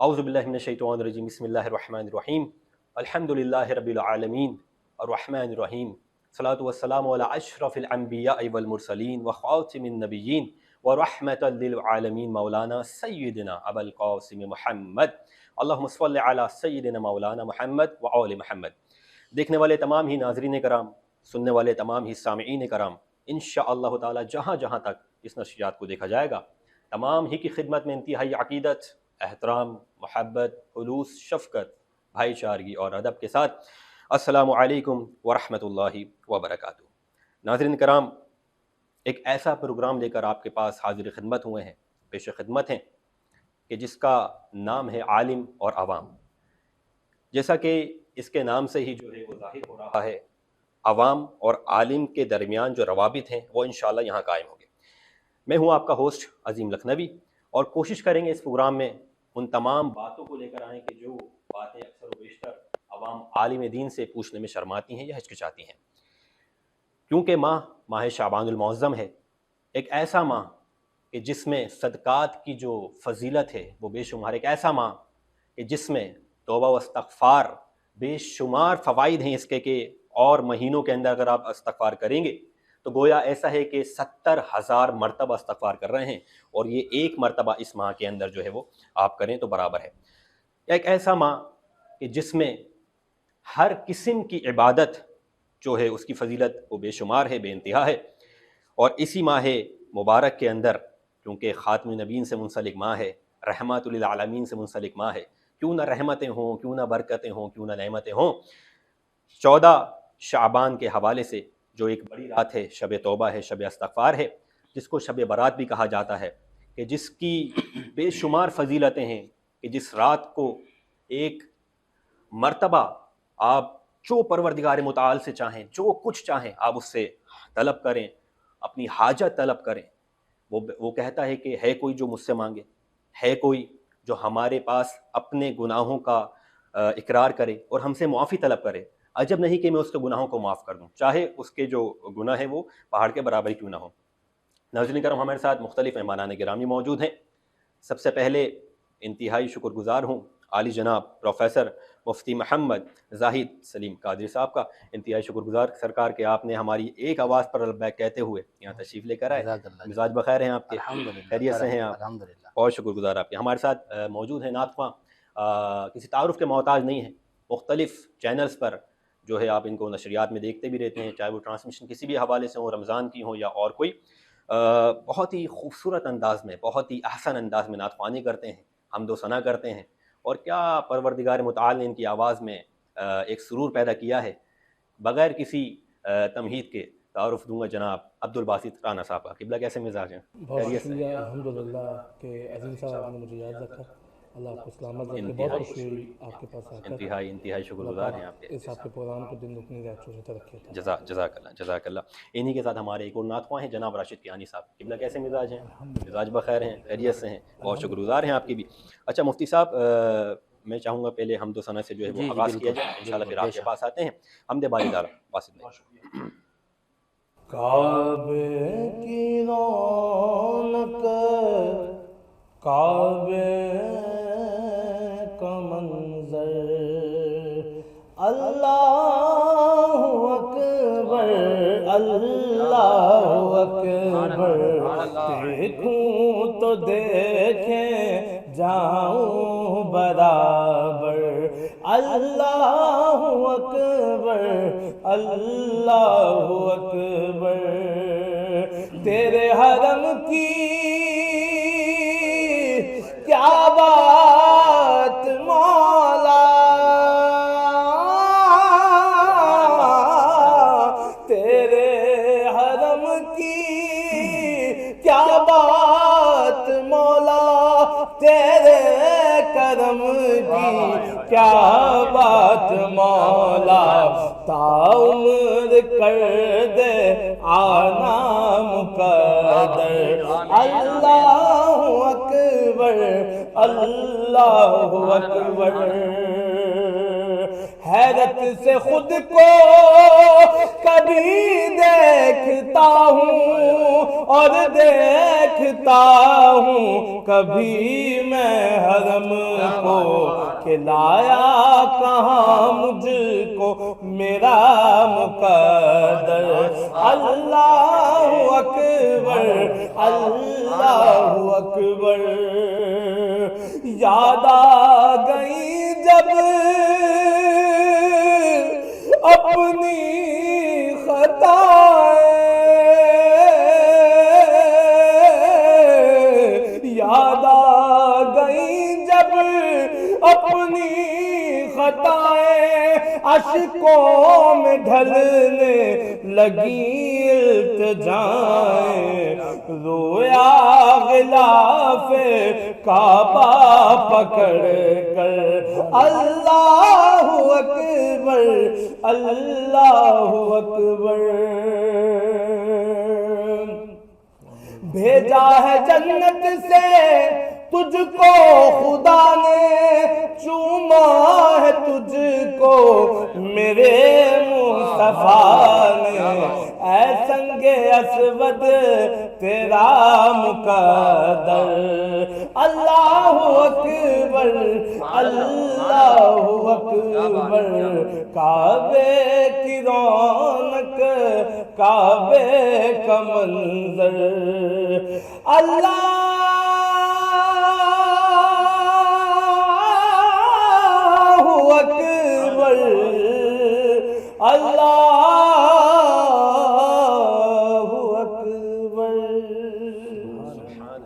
اعوذ باللہ من الشیطان الرجیم بسم اللہ الرحمن الرحیم الحمدللہ رب العالمین الرحمن الرحیم صلاۃ والسلام علی اشرف الانبیاء والمرسلین وخاتم النبیین ورحمۃ للعالمین مولانا سیدنا ابو القاسم محمد اللہم صل علی سیدنا مولانا محمد وآل محمد۔ دیکھنے والے تمام ہی ناظرین کرام، سننے والے تمام ہی سامعین کرام، انشاءاللہ تعالی جہاں جہاں تک اس نشریات کو دیکھا جائے گا تمام ہی کی خدمت میں انتہائی عقیدت، احترام، محبت، خلوص، شفقت، بھائی چارگی اور ادب کے ساتھ السلام علیکم ورحمۃ اللہ وبرکاتہ۔ ناظرین کرام، ایک ایسا پروگرام لے کر آپ کے پاس حاضر خدمت ہوئے ہیں، پیش خدمت ہیں، کہ جس کا نام ہے عالم اور عوام۔ جیسا کہ اس کے نام سے ہی جو ہے وہ ظاہر ہو رہا ہے، عوام اور عالم کے درمیان جو روابط ہیں وہ انشاءاللہ یہاں قائم ہوں گے۔ میں ہوں آپ کا ہوسٹ عظیم لکھنوی، اور کوشش کریں گے اس پروگرام میں ان تمام باتوں کو لے کر آئیں کہ جو باتیں اکثر و بیشتر عوام عالم دین سے پوچھنے میں شرماتی ہیں یا ہچکچاتی ہیں، کیونکہ ماہ شعبان المعظم ہے، ایک ایسا ماہ کہ جس میں صدقات کی جو فضیلت ہے وہ بے شمار، ایک ایسا ماہ کہ جس میں توبہ و استغفار بے شمار فوائد ہیں اس کے، کہ اور مہینوں کے اندر اگر آپ استغفار کریں گے تو گویا ایسا ہے کہ 70,000 مرتبہ استغفار کر رہے ہیں، اور یہ ایک مرتبہ اس ماہ کے اندر جو ہے وہ آپ کریں تو برابر ہے۔ ایک ایسا ماہ کہ جس میں ہر قسم کی عبادت جو ہے اس کی فضیلت وہ بے شمار ہے، بے انتہا ہے، اور اسی ماہ مبارک کے اندر کیونکہ خاتم نبیین سے منسلک ماہ ہے، رحمت للعالمین سے منسلک ماہ ہے، کیوں نہ رحمتیں ہوں، کیوں نہ برکتیں ہوں، کیوں نہ نعمتیں ہوں۔ 14 شعبان کے حوالے سے جو ایک بڑی رات ہے، شب توبہ ہے، شب استغفار ہے، جس کو شب برات بھی کہا جاتا ہے، کہ جس کی بے شمار فضیلتیں ہیں، کہ جس رات کو ایک مرتبہ آپ جو پروردگار متعال سے چاہیں، جو کچھ چاہیں آپ اس سے طلب کریں، اپنی حاجت طلب کریں۔ وہ کہتا ہے کہ ہے کوئی جو مجھ سے مانگے، ہے کوئی جو ہمارے پاس اپنے گناہوں کا اقرار کرے اور ہم سے معافی طلب کرے، عجب نہیں کہ میں اس کے گناہوں کو معاف کر دوں، چاہے اس کے جو گناہ ہیں وہ پہاڑ کے برابر ہی کیوں نہ ہوں۔ ناظرین کرام، ہمارے ساتھ مختلف مہمانان گرامی موجود ہیں۔ سب سے پہلے انتہائی شکر گزار ہوں عالی جناب پروفیسر مفتی محمد زاہد سلیم قادری صاحب کا، انتہائی شکر گزار سرکار کہ آپ نے ہماری ایک آواز پر لبیک کہتے ہوئے یہاں تشریف لے کر آئے۔ مزاج بخیر ہیں آپ کے؟ خیریت سے ہیں آپ؟ بہت شکر گزار آپ کے۔ ہمارے ساتھ موجود ہیں نعت خواں، کسی تعارف کے محتاج نہیں ہیں، مختلف چینلز پر جو ہے آپ ان کو نشریات میں دیکھتے بھی رہتے ہیں، چاہے وہ ٹرانسمیشن کسی بھی حوالے سے ہوں، رمضان کی ہوں یا اور کوئی، بہت ہی خوبصورت انداز میں، بہت ہی احسن انداز میں نعت خوانی کرتے ہیں، حمد و ثنا کرتے ہیں، اور کیا پروردگار متعال نے ان کی آواز میں ایک سرور پیدا کیا ہے۔ بغیر کسی تمہید کے تعارف دوں گا جناب عبدالباسط رانا صاحب کا۔ قبلہ کیسے مزاج ہیں؟ بہت شکریہ الحمدللہ کہ عظیم صاحب آپ نے مجھے یاد رکھا، اللہ آپ کو سلامت رکھے۔ بہت خوشی ہوئی آپ کے پاس آ کر، انتہائی شکر گزار ہیں آپ کے۔ اس آپ کے پروگرام کو دن دگنی رات چوگنی ترقی عطا۔ جزاک اللہ، جزاک اللہ۔ انہی کے ساتھ ہمارے ایک اور نعت خواں ہیں جناب راشد کیانی صاحب۔ قبلہ کیسے مزاج ہیں؟ مزاج بخیر ہیں، خیریت سے ہیں؟ بہت شکر گزار ہیں آپ کی بھی۔ اچھا مفتی صاحب، میں چاہوں گا پہلے حمد و ثنا سے جو ہے وہ آغاز کیا جائے، انشاءاللہ پھر آپ کے پاس آتے ہیں۔ حمد باری تعالیٰ باسط میں۔ کعبے کی رونق، کعبے کا منظر، اللہ اکبر، اللہ اکبر، دیکھوں تو دیکھیں جاؤں برابر، اللہ اکبر، اللہ اکبر، تیرے حرم کی کیا بات مولا، تیرے حرم کی کیا بات مولا، تیرے کرم کی کیا بات مولا، تعمر کر دے آنا مقدر، اللہ اکبر، اللہ اکبر، حیرت سے خود کو کبھی دیکھتا ہوں اور دیکھتا ہوں کبھی میں حرم کو کہ لایا کہاں مجھ کو میرا مقدر۔ اللہ اکبر اللہ اکبر۔ یاد آ گئی جب اپنی خطائیں، یاد آ گئی جب اپنی خطائیں، اشکوں میں ڈھلنے لگی التجائیں، رویا غلاف کعبہ پکڑ کر اللہ اکبر اللہ اکبر۔ بھیجا ہے جنت سے تجھ کو خدا نے، چوما ہے تجھ کو میرے مصطفیٰ نے، اے سنگ اسود تیرا مقدر۔ اللہ اکبر اللہ اکبر۔ کعبے کی رونق کعبے کا منظر، اللہ اکبر اللہ اکبر۔ سبحان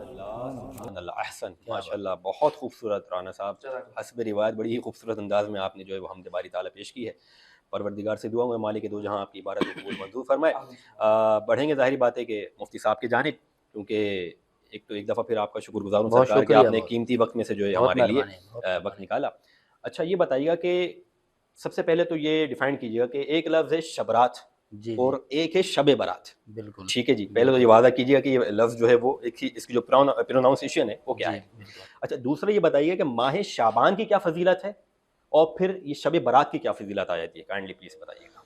اللہ، احسن، ماشاءاللہ، بہت خوبصورت رانا صاحب، حسب روایت بڑی ہی خوبصورت انداز میں آپ نے جو ہے وہ حمد باری تعالیٰ پیش کی ہے۔ پروردگار سے دعا ہوں مالک دو جہاں آپ کی عبارت کو قبول منظور فرمائے۔ بڑھیں گے، ظاہری بات ہے کہ مفتی صاحب کی جانب، کیونکہ ایک دفعہ پھر آپ کا شکر گزار ہوں سرکار کہ آپ نے قیمتی وقت میں سے جو ہے ہمارے لیے وقت نکالا۔ اچھا یہ بتائیے گا کہ سب سے پہلے تو یہ ڈیفائن کیجیے گا کہ ایک لفظ ہے شبرات اور ایک ہے شب برات، بالکل ٹھیک ہے جی؟ پہلے تو یہ واضح کیجیے گا کہ یہ لفظ جو ہے وہ اس کی جو پروناؤنسیشن ہے وہ کیا ہے۔ اچھا دوسرا یہ بتائیے کہ ماہ شعبان کی کیا فضیلت ہے اور پھر یہ شب برات کی کیا فضیلت آ جاتی ہے، کائنڈلی پلیز بتائیے گا۔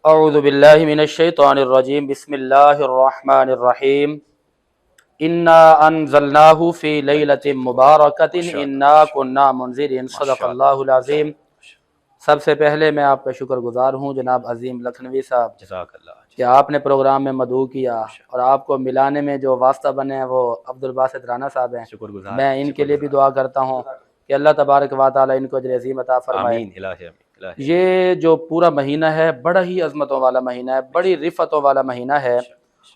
اعوذ باللہ من الشیطان الرجیم، بسم اللہ الرحمن الرحیم۔ انا انزلناہ فی لیلۃ مبارکۃ انا کنا منذرین، صدق اللہ العظیم۔ سب سے پہلے میں آپ کا شکر گزار ہوں جناب عظیم لکھنوی صاحب، جزاک اللہ، کہ آپ نے پروگرام میں مدعو کیا اور آپ کو ملانے میں جو واسطہ بنے ہیں وہ عبدالباسط رانا صاحب ہیں۔ شکر گزار، میں ان کے لیے بھی دعا کرتا ہوں کہ اللہ تبارک و تعالی ان کو اجر عظیم عطا فرمائے۔ آمین الہی آمین۔ یہ جو پورا مہینہ ہے بڑا ہی عظمتوں والا مہینہ ہے، بڑی رفتوں والا مہینہ ہے،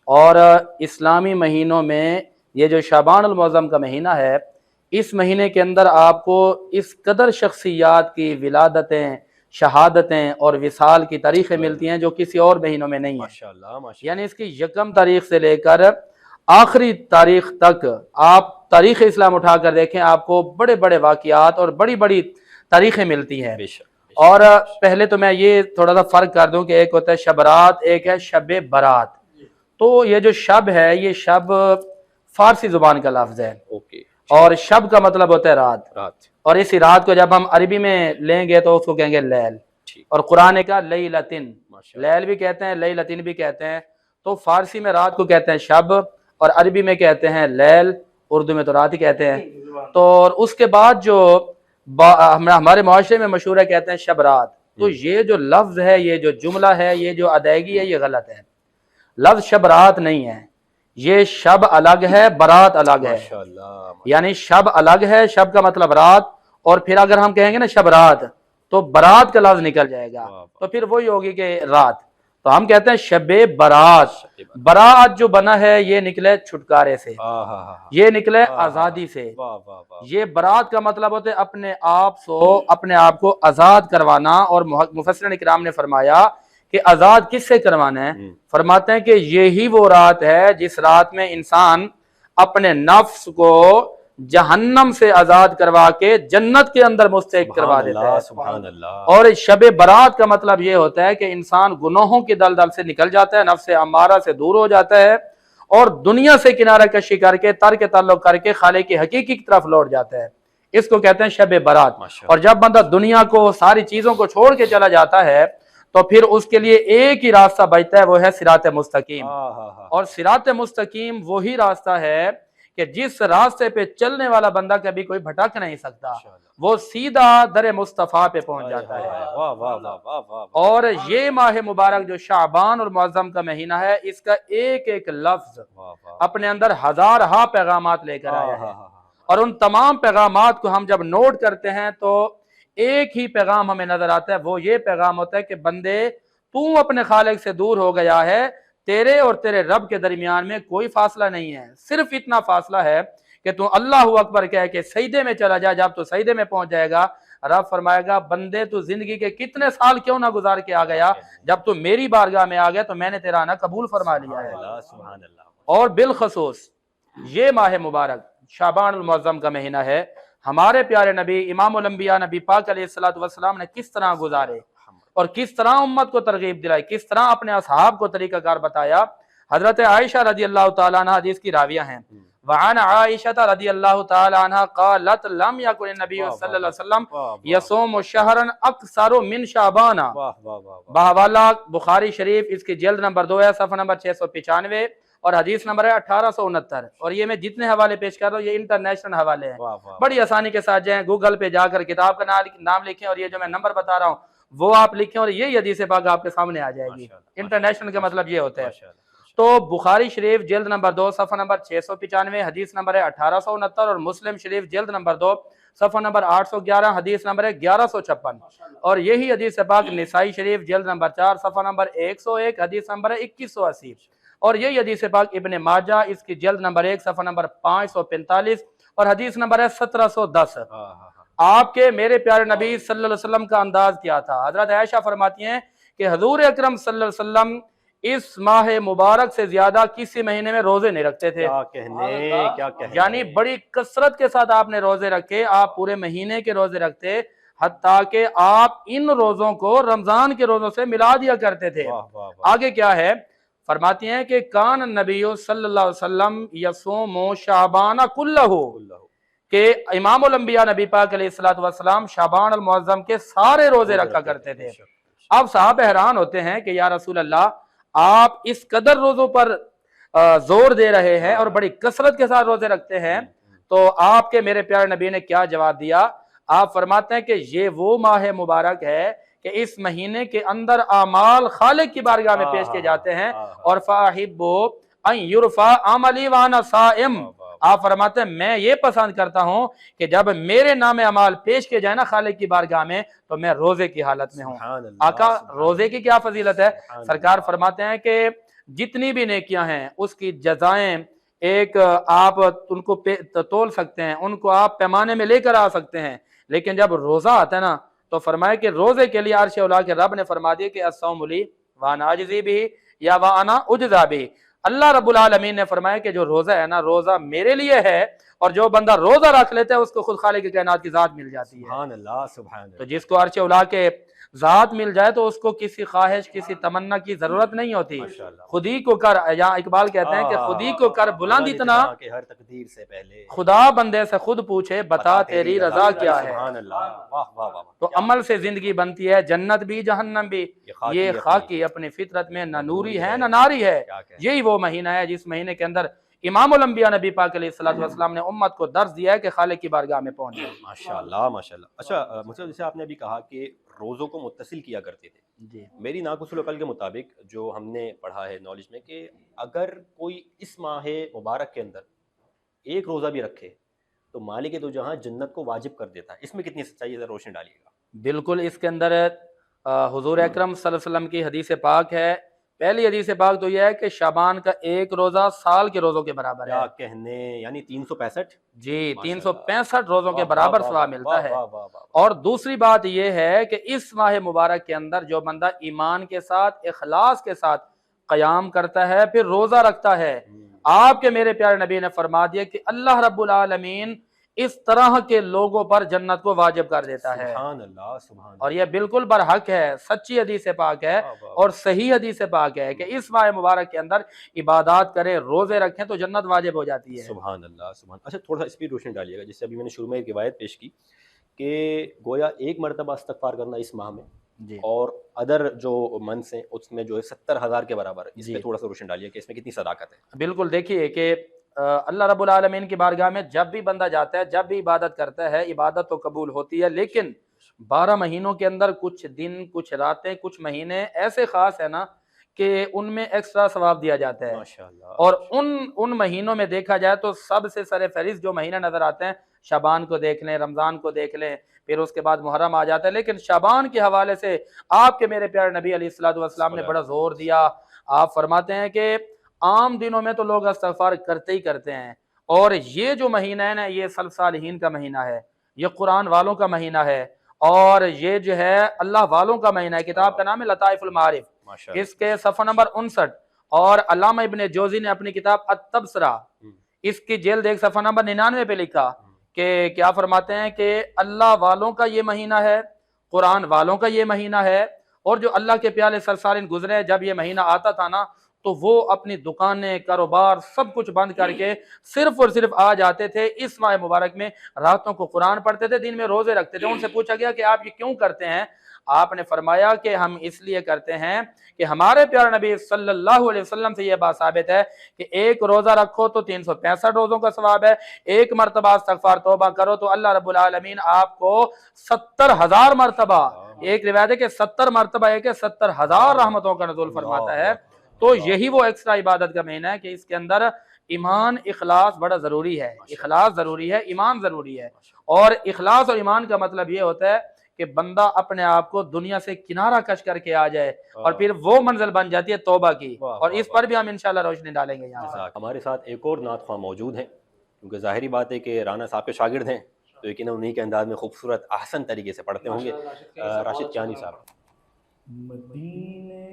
اور اسلامی مہینوں میں یہ جو شعبان المعظم کا مہینہ ہے، اس مہینے کے اندر آپ کو اس قدر شخصیات کی ولادتیں، شہادتیں اور وصال کی تاریخیں ملتی ہیں جو کسی اور مہینوں میں نہیں ہیں۔ ماشاءاللہ ماشاءاللہ، یعنی اس کی یکم تاریخ سے لے کر آخری تاریخ تک آپ تاریخ اسلام اٹھا کر دیکھیں، آپ کو بڑے بڑے واقعات اور بڑی بڑی تاریخیں ملتی ہیں۔ بے شک۔ اور پہلے تو میں یہ تھوڑا سا فرق کر دوں کہ ایک ہوتا ہے شب رات، ایک ہے شب برات۔ تو یہ جو شب ہے یہ شب فارسی زبان کا لفظ ہے، اور شب کا مطلب ہوتا ہے رات، اور اسی رات کو جب ہم عربی میں لیں گے تو اس کو کہیں گے لیل، اور قرآن کا لیلتن، لیل بھی کہتے ہیں لیلتن بھی کہتے ہیں۔ تو فارسی میں رات کو کہتے ہیں شب، اور عربی میں کہتے ہیں لیل، اردو میں تو رات ہی کہتے ہیں۔ تو اس کے بعد جو ہمارے معاشرے میں مشہور ہے کہتے ہیں شب رات۔ تو یہ جو لفظ ہے، یہ جو جملہ ہے، یہ جو ادائیگی ہے، یہ غلط ہے۔ لفظ شب رات نہیں ہے، یہ شب الگ ہے، برات الگ ہے۔ یعنی شب الگ ہے، شب کا مطلب رات، اور پھر اگر ہم کہیں گے نا شب رات تو برات کا لفظ نکل جائے گا، تو پھر وہی ہوگی کہ رات۔ تو ہم کہتے ہیں شب برات۔ برات جو بنا ہے یہ نکلے چھٹکارے سے، یہ نکلے آزادی سے۔ یہ برات کا مطلب ہوتا ہے اپنے آپ کو آزاد کروانا، اور مفسرین اکرام نے فرمایا کہ آزاد کس سے کروانا ہے؟ فرماتے ہیں کہ یہی وہ رات ہے جس رات میں انسان اپنے نفس کو جہنم سے آزاد کروا کے جنت کے اندر مستحق کروا دیتا ہے۔ سبحان اللہ۔ اور شب برات کا مطلب یہ ہوتا ہے کہ انسان گناہوں کی دلدل سے نکل جاتا ہے، نفس امارہ سے دور ہو جاتا ہے، اور دنیا سے کنارہ کشی کر کے ترک تعلق کر کے خالق کی حقیقی کی طرف لوٹ جاتا ہے۔ اس کو کہتے ہیں شب برات۔ ماشاءاللہ۔ اور جب بندہ دنیا کو ساری چیزوں کو چھوڑ کے چلا جاتا ہے تو پھر اس کے لیے ایک ہی راستہ بچتا ہے، وہ ہے صراط مستقیم۔ اور صراط مستقیم وہی راستہ ہے کہ جس راستے پہ چلنے والا بندہ کبھی کوئی بھٹک نہیں سکتا، وہ سیدھا در مصطفیٰ پہ پہنچ جاتا ہے۔ واہ واہ واہ واہ واہ۔ اور یہ ماہ مبارک جو شعبان المعظم کا مہینہ ہے، اس کا ایک ایک لفظ اپنے اندر ہزارہا پیغامات لے کر آیا ہے، اور ان تمام پیغامات کو ہم جب نوٹ کرتے ہیں تو ایک ہی پیغام ہمیں نظر آتا ہے، وہ یہ پیغام ہوتا ہے کہ بندے تو اپنے خالق سے دور ہو گیا ہے، تیرے اور تیرے رب کے درمیان میں کوئی فاصلہ نہیں ہے، صرف اتنا فاصلہ ہے کہ تو اللہ اکبر کہہ کے سجدے میں چلا جائے۔ جب تو سجدے میں پہنچ جائے گا، رب فرمائے گا بندے تو زندگی کے کتنے سال کیوں نہ گزار کے آ گیا، جب تو میری بارگاہ میں آ گیا تو میں نے تیرا آنا قبول فرما لیا ہے۔ سبحان اللہ۔ اور بالخصوص یہ ماہ مبارک شعبان المعظم کا مہینہ ہے، ہمارے پیارے نبی امام الانبیاء نبی پاک علیہ الصلوۃ والسلام نے کس طرح گزارے اور کس طرح امت کو ترغیب دلائی، کس طرح اپنے اصحاب کو طریقہ کار بتایا۔ حضرت عائشہ رضی اللہ تعالیٰ عنہ حدیث کی راویہ ہیں، وعن عائشہ رضی اللہ تعالیٰ عنہ قالت لم یکن النبی صلی اللہ علیہ وسلم یصوم شہرا اکثر من شعبان۔ بحوالہ بخاری شریف، اس کی جلد نمبر 2 ہے، صفحہ نمبر 695، اور حدیث نمبر ہے 1869۔ اور یہ میں جتنے حوالے پیش کر رہا ہوں یہ انٹرنیشنل حوالے ہیں، بڑی آسانی کے ساتھ جائیں گوگل پہ جا کر کتاب کا نام لکھیں اور یہ جو میں نمبر بتا رہا ہوں وہ آپ لکھیں اور یہ حدیث پاک آپ کے سامنے آ جائے گی۔ انٹرنیشنل کا مطلب یہ ہوتا ہے۔ تو بخاری شریف جلد نمبر 2 صفحہ نمبر 695 حدیث نمبر ہے 1869، اور مسلم شریف جلد نمبر 2 صفحہ نمبر 811 حدیث نمبر ہے 1156، اور یہی حدیث پاک نسائی شریف جلد نمبر 4 صفحہ نمبر 101 حدیث نمبر ہے 2180، اور یہی حدیث پاک ابن ماجہ اس کی جلد نمبر 1 صفحہ نمبر 545 اور حدیث نمبر ہے 1710۔ آپ کے میرے پیارے نبی صلی اللہ علیہ وسلم کا انداز کیا تھا؟ حضرت عائشہ فرماتی ہیں کہ حضور اکرم صلی اللہ علیہ وسلم اس ماہ مبارک سے زیادہ کسی مہینے میں روزے نہیں رکھتے تھے، کیا کہنے، یعنی بڑی کثرت کے ساتھ آپ نے روزے رکھے، آپ پورے مہینے کے روزے رکھتے، حتیٰ کہ آپ ان روزوں کو رمضان کے روزوں سے ملا دیا کرتے تھے۔ آگے کیا ہے؟ فرماتی ہیں کہ کان النبی صلی اللہ علیہ وسلم یصوم شعبان کلہ، کہ امام الانبیاء نبی پاک علیہ الصلوۃ والسلام شعبان المعظم کے سارے روزے رکھا کرتے تھے۔ اب صحابہ حیران ہوتے ہیں کہ یا رسول اللہ آپ اس قدر روزوں پر زور دے رہے ہیں اور بڑی کثرت کے ساتھ روزے رکھتے ہیں، تو آپ کے میرے پیارے نبی نے کیا جواب دیا؟ آپ فرماتے ہیں کہ یہ وہ ماہ مبارک ہے کہ اس مہینے کے اندر اعمال خالق کی بارگاہ میں پیش کیے جاتے ہیں، اور فَأَحِبُّ أَن يُرْفَعَ عَمَلِي وَأَنَا صَائِمٌ، آپ فرماتے ہیں میں یہ پسند کرتا ہوں کہ جب میرے نام اعمال پیش کیے جائیں نا خالق کی بارگاہ میں تو میں روزے کی حالت میں ہوں۔ آقا روزے کی کیا فضیلت ہے؟ سرکار فرماتے ہیں کہ جتنی بھی نیکیاں ہیں اس کی جزائیں ایک آپ ان کو تول سکتے ہیں، ان کو آپ پیمانے میں لے کر آ سکتے ہیں، لیکن جب روزہ آتا ہے نا تو فرمائے کہ روزے کے لیے عرش اولا کے رب نے فرما دیا کہ الصوم لی وانا اجزی بھی یا وانا اجزا بھی۔ اللہ رب العالمین نے فرمایا کہ جو روزہ ہے نا روزہ میرے لیے ہے، اور جو بندہ روزہ رکھ لیتا ہے اس کو خود خالق کائنات کی ذات مل جاتی ہے۔ سبحان اللہ سبحان اللہ۔ تو جس کو عرش اولا کے ذات مل جائے تو اس کو کسی خواہش کسی تمنا کی ضرورت نہیں ہوتی، خود ہی کو کر، یا اقبال کہتے ہیں کہ خود ہی کو کر بلند اتنا کہ ہر تقدیر سے پہلے خدا بندے سے خود پوچھے بتا تیری رضا کیا ہے۔ سبحان اللہ، واہ واہ واہ۔ تو عمل سے زندگی بنتی ہے، جنت بھی جہنم بھی، یہ خاکی اپنی فطرت میں نہ نوری ہے نہ ناری ہے۔ یہی وہ مہینہ ہے جس مہینے کے اندر امام الانبیاء نبی پاک علیہ الصلوۃ والسلام نے امت کو درس دیا ہے کہ خالق کی بارگاہ میں پہنچے۔ ماشاءاللہ ماشاءاللہ۔ اچھا مطلب جیسے آپ نے ابھی کہا کہ روزوں کو متصل کیا کرتے تھے، جی میری ناقص العقل کے مطابق جو ہم نے پڑھا ہے نالج میں کہ اگر کوئی اس ماہ مبارک کے اندر ایک روزہ بھی رکھے تو مالک دو جہاں جنت کو واجب کر دیتا ہے، اس میں کتنی سچائی ہے؟ روشنی ڈالیے گا۔ بالکل، اس کے اندر حضور اکرم صلی اللہ علیہ وسلم کی حدیث پاک ہے۔ پہلی حدیث پاک تو یہ ہے کہ شعبان کا ایک روزہ سال کے روزوں کے برابر ہے۔ کیا کہنے، یعنی 365؟ جی 365 روزوں کے برابر ثواب ملتا ہے۔ اور دوسری بات یہ ہے کہ اس ماہ مبارک کے اندر جو بندہ ایمان کے ساتھ اخلاص کے ساتھ قیام کرتا ہے پھر روزہ رکھتا ہے، آپ کے میرے پیارے نبی نے فرما دیا کہ اللہ رب العالمین اس طرح کے لوگوں پر جنت کو واجب کر دیتا ہے۔ سبحان اللہ، سبحان اللہ۔ اور یہ بالکل برحق ہے، سچی حدیث پاک ہے اور صحیح حدیث پاک ہے کہ اس ماہ مبارک کے اندر عبادات کریں، روزے رکھیں تو جنت واجب ہو جاتی ہے۔ سبحان اللہ، سبحان۔ اچھا تھوڑا سا اس پہ روشنی ڈالیے گا، جیسے ابھی میں نے شروع میں ایک روایت پیش کی کہ گویا ایک مرتبہ استغفار کرنا اس ماہ میں جی اور ادر جو منتھس ہیں اس میں جو ہے 70,000 کے برابر ہے، اس پہ تھوڑا سا روشن ڈالیے کہ اس میں کتنی صداقت ہے۔ بالکل، دیکھیے کہ اللہ رب العالمین کی بارگاہ میں جب بھی بندہ جاتا ہے، جب بھی عبادت کرتا ہے، عبادت تو قبول ہوتی ہے، لیکن 12 مہینوں کے اندر کچھ دن، کچھ راتیں، کچھ مہینے ایسے خاص ہیں نا کہ ان میں ایکسٹرا ثواب دیا جاتا ہے۔ ماشاءاللہ۔ اور ان مہینوں میں دیکھا جائے تو سب سے سر فہرست جو مہینہ نظر آتے ہیں، شعبان کو دیکھ لیں، رمضان کو دیکھ لیں، پھر اس کے بعد محرم آ جاتا ہے، لیکن شعبان کے حوالے سے آپ کے میرے پیارے نبی علیہ الصلوۃ والسلام نے بڑا زور دیا۔ آپ فرماتے ہیں کہ عام دنوں میں تو لوگ استغفار کرتے ہی کرتے ہیں، اور یہ جو مہینہ ہے نا، یہ سلف صالحین کا مہینہ ہے، یہ قرآن والوں کا مہینہ ہے، اور یہ جو ہے اللہ والوں کا مہینہ ہے۔ کتاب کا نام ہے لطائف المعارف، اس کے صفحہ نمبر 59، اور علامہ ابن جوزی نے اپنی کتاب التبصرہ اس کی جلد 1 صفحہ نمبر 99 پہ لکھا کہ کیا فرماتے ہیں کہ اللہ والوں کا یہ مہینہ ہے، قرآن والوں کا یہ مہینہ ہے، اور جو اللہ کے پیارے سرسارین گزرے جب یہ مہینہ آتا تھا نا تو وہ اپنی دکانیں، کاروبار سب کچھ بند کر کے صرف اور صرف آ جاتے تھے اس ماہ مبارک میں، راتوں کو قرآن پڑھتے تھے، دن میں روزے رکھتے تھے۔ ان سے پوچھا گیا کہ آپ یہ کیوں کرتے ہیں؟ آپ نے فرمایا کہ ہم اس لیے کرتے ہیں کہ ہمارے پیارے نبی صلی اللہ علیہ وسلم سے یہ بات ثابت ہے کہ ایک روزہ رکھو تو 365 روزوں کا ثواب ہے، ایک مرتبہ استغفار توبہ کرو تو اللہ رب العالمین آپ کو 70,000 مرتبہ، ایک روایت ہے کہ 70 مرتبہ ہے کہ 70,000 رحمتوں کا نزول فرماتا ہے۔ تو یہی وہ ایکسٹرا عبادت کا مہینہ ہے کہ اس کے اندر ایمان، اخلاص بڑا ضروری ہے، اخلاص ضروری ہے، ایمان ضروری ہے۔ اور اخلاص اور ایمان کا مطلب یہ ہوتا ہے کہ بندہ اپنے آپ کو دنیا سے کنارہ کش کر کے آ جائے، اور پھر وہ منزل بن جاتی ہے توبہ کی، اور اس پر بھی ہم انشاءاللہ روشنی ڈالیں گے یہاں۔ ہمارے ساتھ ایک اور نعت خواہ موجود ہیں، کیونکہ ظاہری بات ہے کہ رانا صاحب کے شاگرد ہیں تو یقیناً انہی کے انداز میں خوبصورت احسن طریقے سے پڑھتے ہوں گے۔ راشد کیانی صاحب۔ مدینے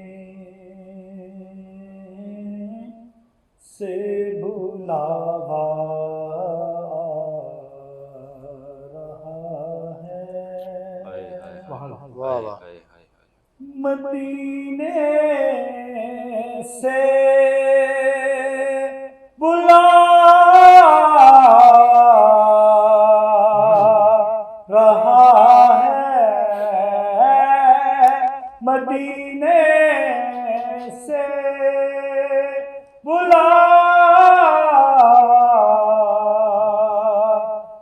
سے بلاوا رہا ہے، واہ واہ، مدینے سے بلاوا رہا ہے، مدینے سے بلا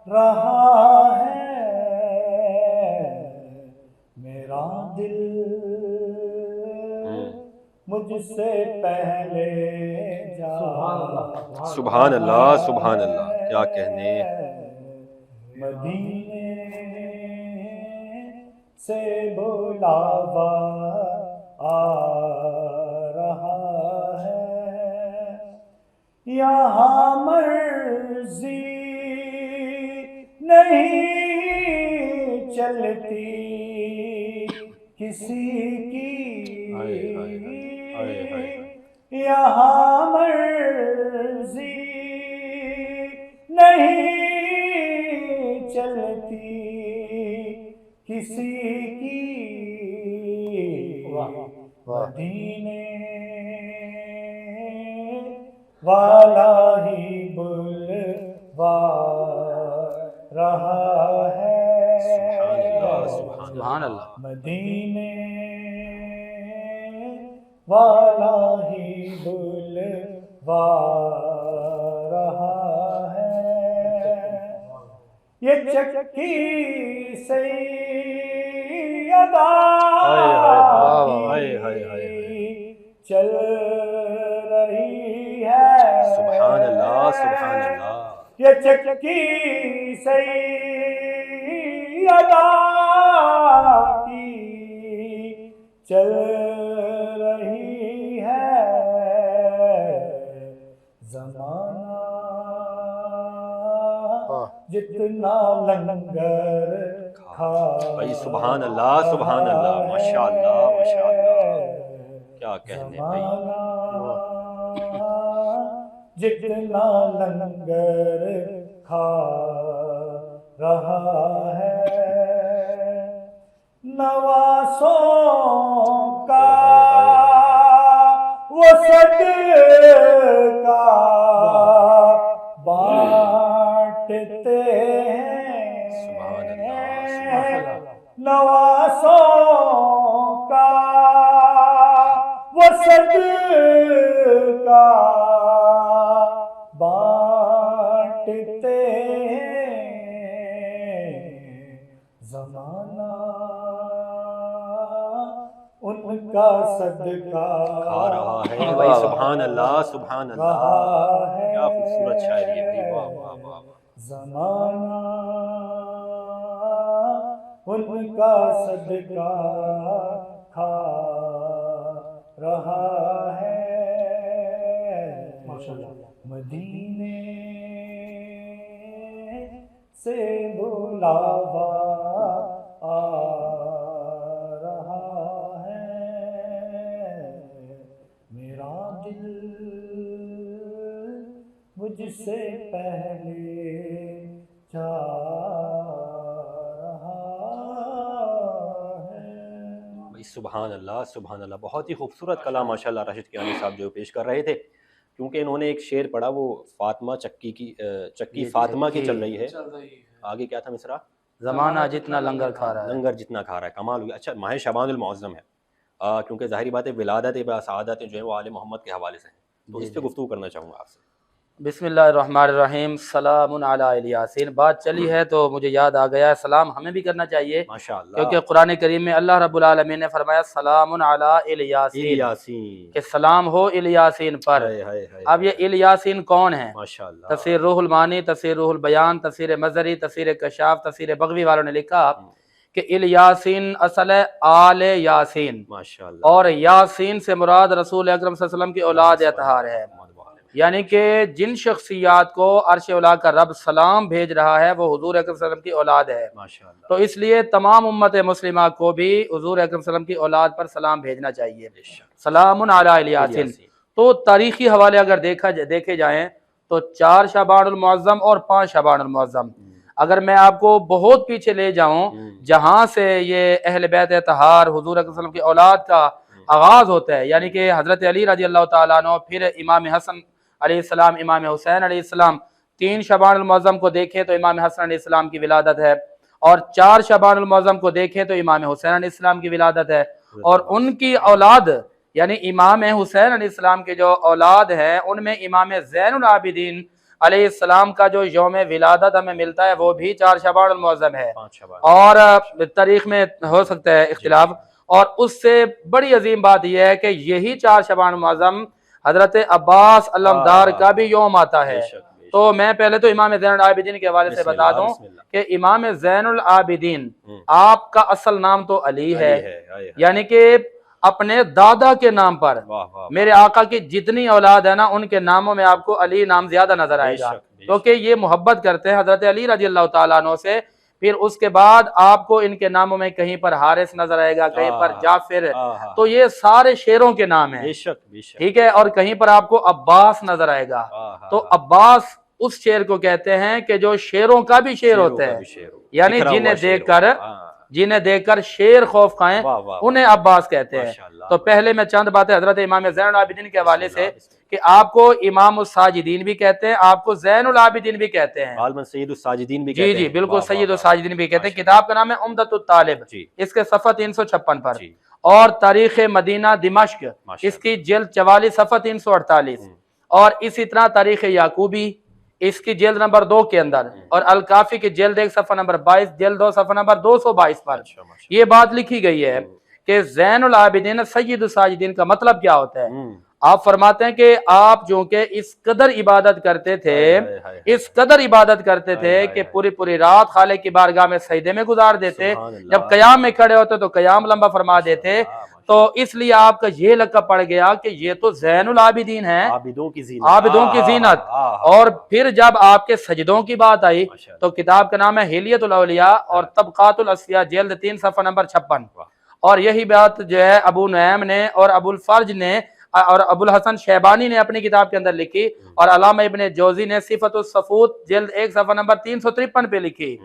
رہا ہے میرا دل، مجھ سے پہلے جا۔ سبحان اللہ، سبحان اللہ، کیا کہنے۔ مدینے سے بلاوا آ رہا ہے، یہاں مرضی نہیں چلتی کسی کی، یہاں مرضی نہیں چلتی کسی کی، مدینے والا ہی بلوا رہا ہے، سبحان اللہ، مدینے والا ہی بلوا رہا ہے، یہ چکی سیدہ چل رہی ہے، سبحان اللہ، سبحان اللہ، یہ چکی سیدہ کی چل رہی ہے، زمانہ جتنا لنگر کھا، بھائی سبحان اللہ، سبحان اللہ، ماشاءاللہ، ماشاءاللہ، کیا کہنے بھائی۔ جتنا لنگر کھا رہا ہے نواسوں کا وہ صدقہ بانٹتے ہیں نواسوں کا وہ صدقہ بانٹتے ہیں زمانہ ان کا صدقہ کھا رہا ہے بھائی. سبحان اللہ سبحان اللہ، کیا خوبصورت شاعری ہے بھائی. واہ واہ واہ. زمانہ ان کا صدقہ کھا رہا ہے مدینے سے بلاوا آ رہا ہے میرا دل مجھ سے پہلے جا رہا ہے. بھائی سبحان اللہ سبحان اللہ. بہت ہی خوبصورت کلام ماشاء اللہ راشد کیانی صاحب جو پیش کر رہے تھے، کیونکہ انہوں نے ایک شعر پڑھا، وہ فاطمہ چکی فاطمہ کی چل رہی ہے. آگے کیا تھا مصرع؟ زمانہ جتنا لنگر کھا رہا ہے. لنگر جتنا کھا رہا ہے. کمال ہو گیا. اچھا ماہ شعبان المعظم ہے، کیونکہ ظاہری بات ہے ولادت سعادت جو ہے وہ آل محمد کے حوالے سے ہیں، تو اس پہ گفتگو کرنا چاہوں گا آپ سے. بسم اللہ الرحمن الرحیم. سلام علی الیاسین. بات چلی ہے تو مجھے یاد آ گیا، سلام ہمیں بھی کرنا چاہیے ماشاء اللہ، کیونکہ قرآن کریم میں اللہ رب العالمین نے فرمایا سلام علی الیاسین، یاسین. کہ سلام ہو الیاسین پر. اب یہ الیاسین کون ہیں؟ ماشاء اللہ. تفسیر روح المعانی، تفسیر روح البیان، تفسیر مظہری، تفسیر کشاف، تفسیر بغوی والوں نے لکھا کہ الیاسین اصل ہے آل یاسین، ماشاء اللہ. اور یاسین سے مراد رسول اکرم صلی اللہ علیہ وسلم کی اولاد اطہار ہے. یعنی کہ جن شخصیات کو عرش اولا کا رب سلام بھیج رہا ہے وہ حضور اکرم صلی اللہ علیہ وسلم کی اولاد ہے. ماشاء اللہ. تو اس لیے تمام امت مسلمہ کو بھی حضور اکرم صلی اللہ علیہ وسلم کی اولاد پر سلام بھیجنا چاہیے. سلام علی الیاسین. تو تاریخی حوالے اگر دیکھے جائیں تو 4 شعبان المعظم اور 5 شعبان المعظم. اگر میں آپ کو بہت پیچھے لے جاؤں جہاں سے یہ اہل بیت اطہار حضور اکرم صلی اللہ علیہ وسلم کی اولاد کا آغاز ہوتا ہے، یعنی کہ حضرت علی رضی اللہ تعالیٰ عنہ، پھر امام حسن علیہ السلام، امام حسین علیہ السلام. 3 شعبان المعظم کو دیکھیں تو امام حسن علیہ السلام کی ولادت ہے، اور 4 شعبان المعظم کو دیکھیں تو امام حسین علیہ السلام کی ولادت ہے. اور ان کی اولاد یعنی امام حسین علیہ السلام کے جو اولاد ہیں ان میں امام زین العابدین علیہ السلام کا جو یوم ولادت ہمیں ملتا ہے وہ بھی 4 شعبان المعظم ہے، اور تاریخ میں ہو سکتا ہے اختلاف. اور اس سے بڑی عظیم بات یہ ہے کہ یہی 4 شعبان المعظم حضرت عباس علمدار کا بھی یوم آتا ہے. تو میں پہلے تو امام زین العابدین کے حوالے سے بتا دوں کہ امام زین العابدین آپ کا اصل نام تو علی ہے، یعنی کہ اپنے دادا کے نام پر میرے آقا کی جتنی اولاد ہے نا ان کے ناموں میں آپ کو علی نام زیادہ نظر آئے گا، کیونکہ یہ محبت کرتے ہیں حضرت علی رضی اللہ تعالیٰ عنہ سے. پھر اس کے بعد آپ کو ان کے ناموں میں کہیں پر حارث نظر آئے گا، کہیں پر جعفر، تو یہ سارے شیروں کے نام ہیں، ٹھیک ہے. اور کہیں پر آپ کو عباس نظر آئے گا. تو عباس اس شیر کو کہتے ہیں کہ جو شیروں کا بھی شیر ہوتا ہے، یعنی جنہیں دیکھ کر شیر خوف کھائیں انہیں عباس کہتے ہیں. تو پہلے میں چند باتیں حضرت امام زین العابدین کے حوالے سے کہ آپ کو امام الساجدین بھی کہتے ہیں، آپ کو زین العابدین بھی کہتے ہیں، سید الساجدین بھی کہتے ہیں. جی بالکل سید الساجدین بھی کہتے ہیں. کتاب کا نام ہے عمدۃ الطالب، اس کے صفحہ 356 پر. اور تاریخ مدینہ دمشق اس کی جلد 44 صفحہ 348. اور اسی طرح تاریخ یعقوبی اس کی جلد نمبر 2 کے اندر، اور الکافی کی جلد 1 صفحہ نمبر 22، جلد 2 صفحہ نمبر 222 پر یہ بات لکھی گئی ہے کہ زین العابدین سید الساجدین کا مطلب کیا ہوتا ہے. آپ فرماتے ہیں کہ آپ جو کہ اس قدر عبادت کرتے تھے کہ پوری رات خالق کی بارگاہ میں سجدے میں گزار دیتے، جب قیام میں کھڑے ہوتے تو قیام لمبا فرما دیتے. تو اس لیے آپ کا یہ لقب پڑ گیا کہ یہ تو زین العابدین ہیں، عابدوں کی زینت. اور پھر جب آپ کے سجدوں کی بات آئی تو کتاب کا نام ہے حلیت الاولیاء اور طبقات الاصفیاء، جلد 3 صفحہ نمبر 56. اور یہی بات جو ہے ابو نعیم نے اور ابو الفرج نے اور ابو الحسن شیبانی نے اپنی کتاب کے اندر لکھی، اور علامہ ابن جوزی نے صفت الصفوت جلد 1 صفحہ نمبر 353 پہ لکھی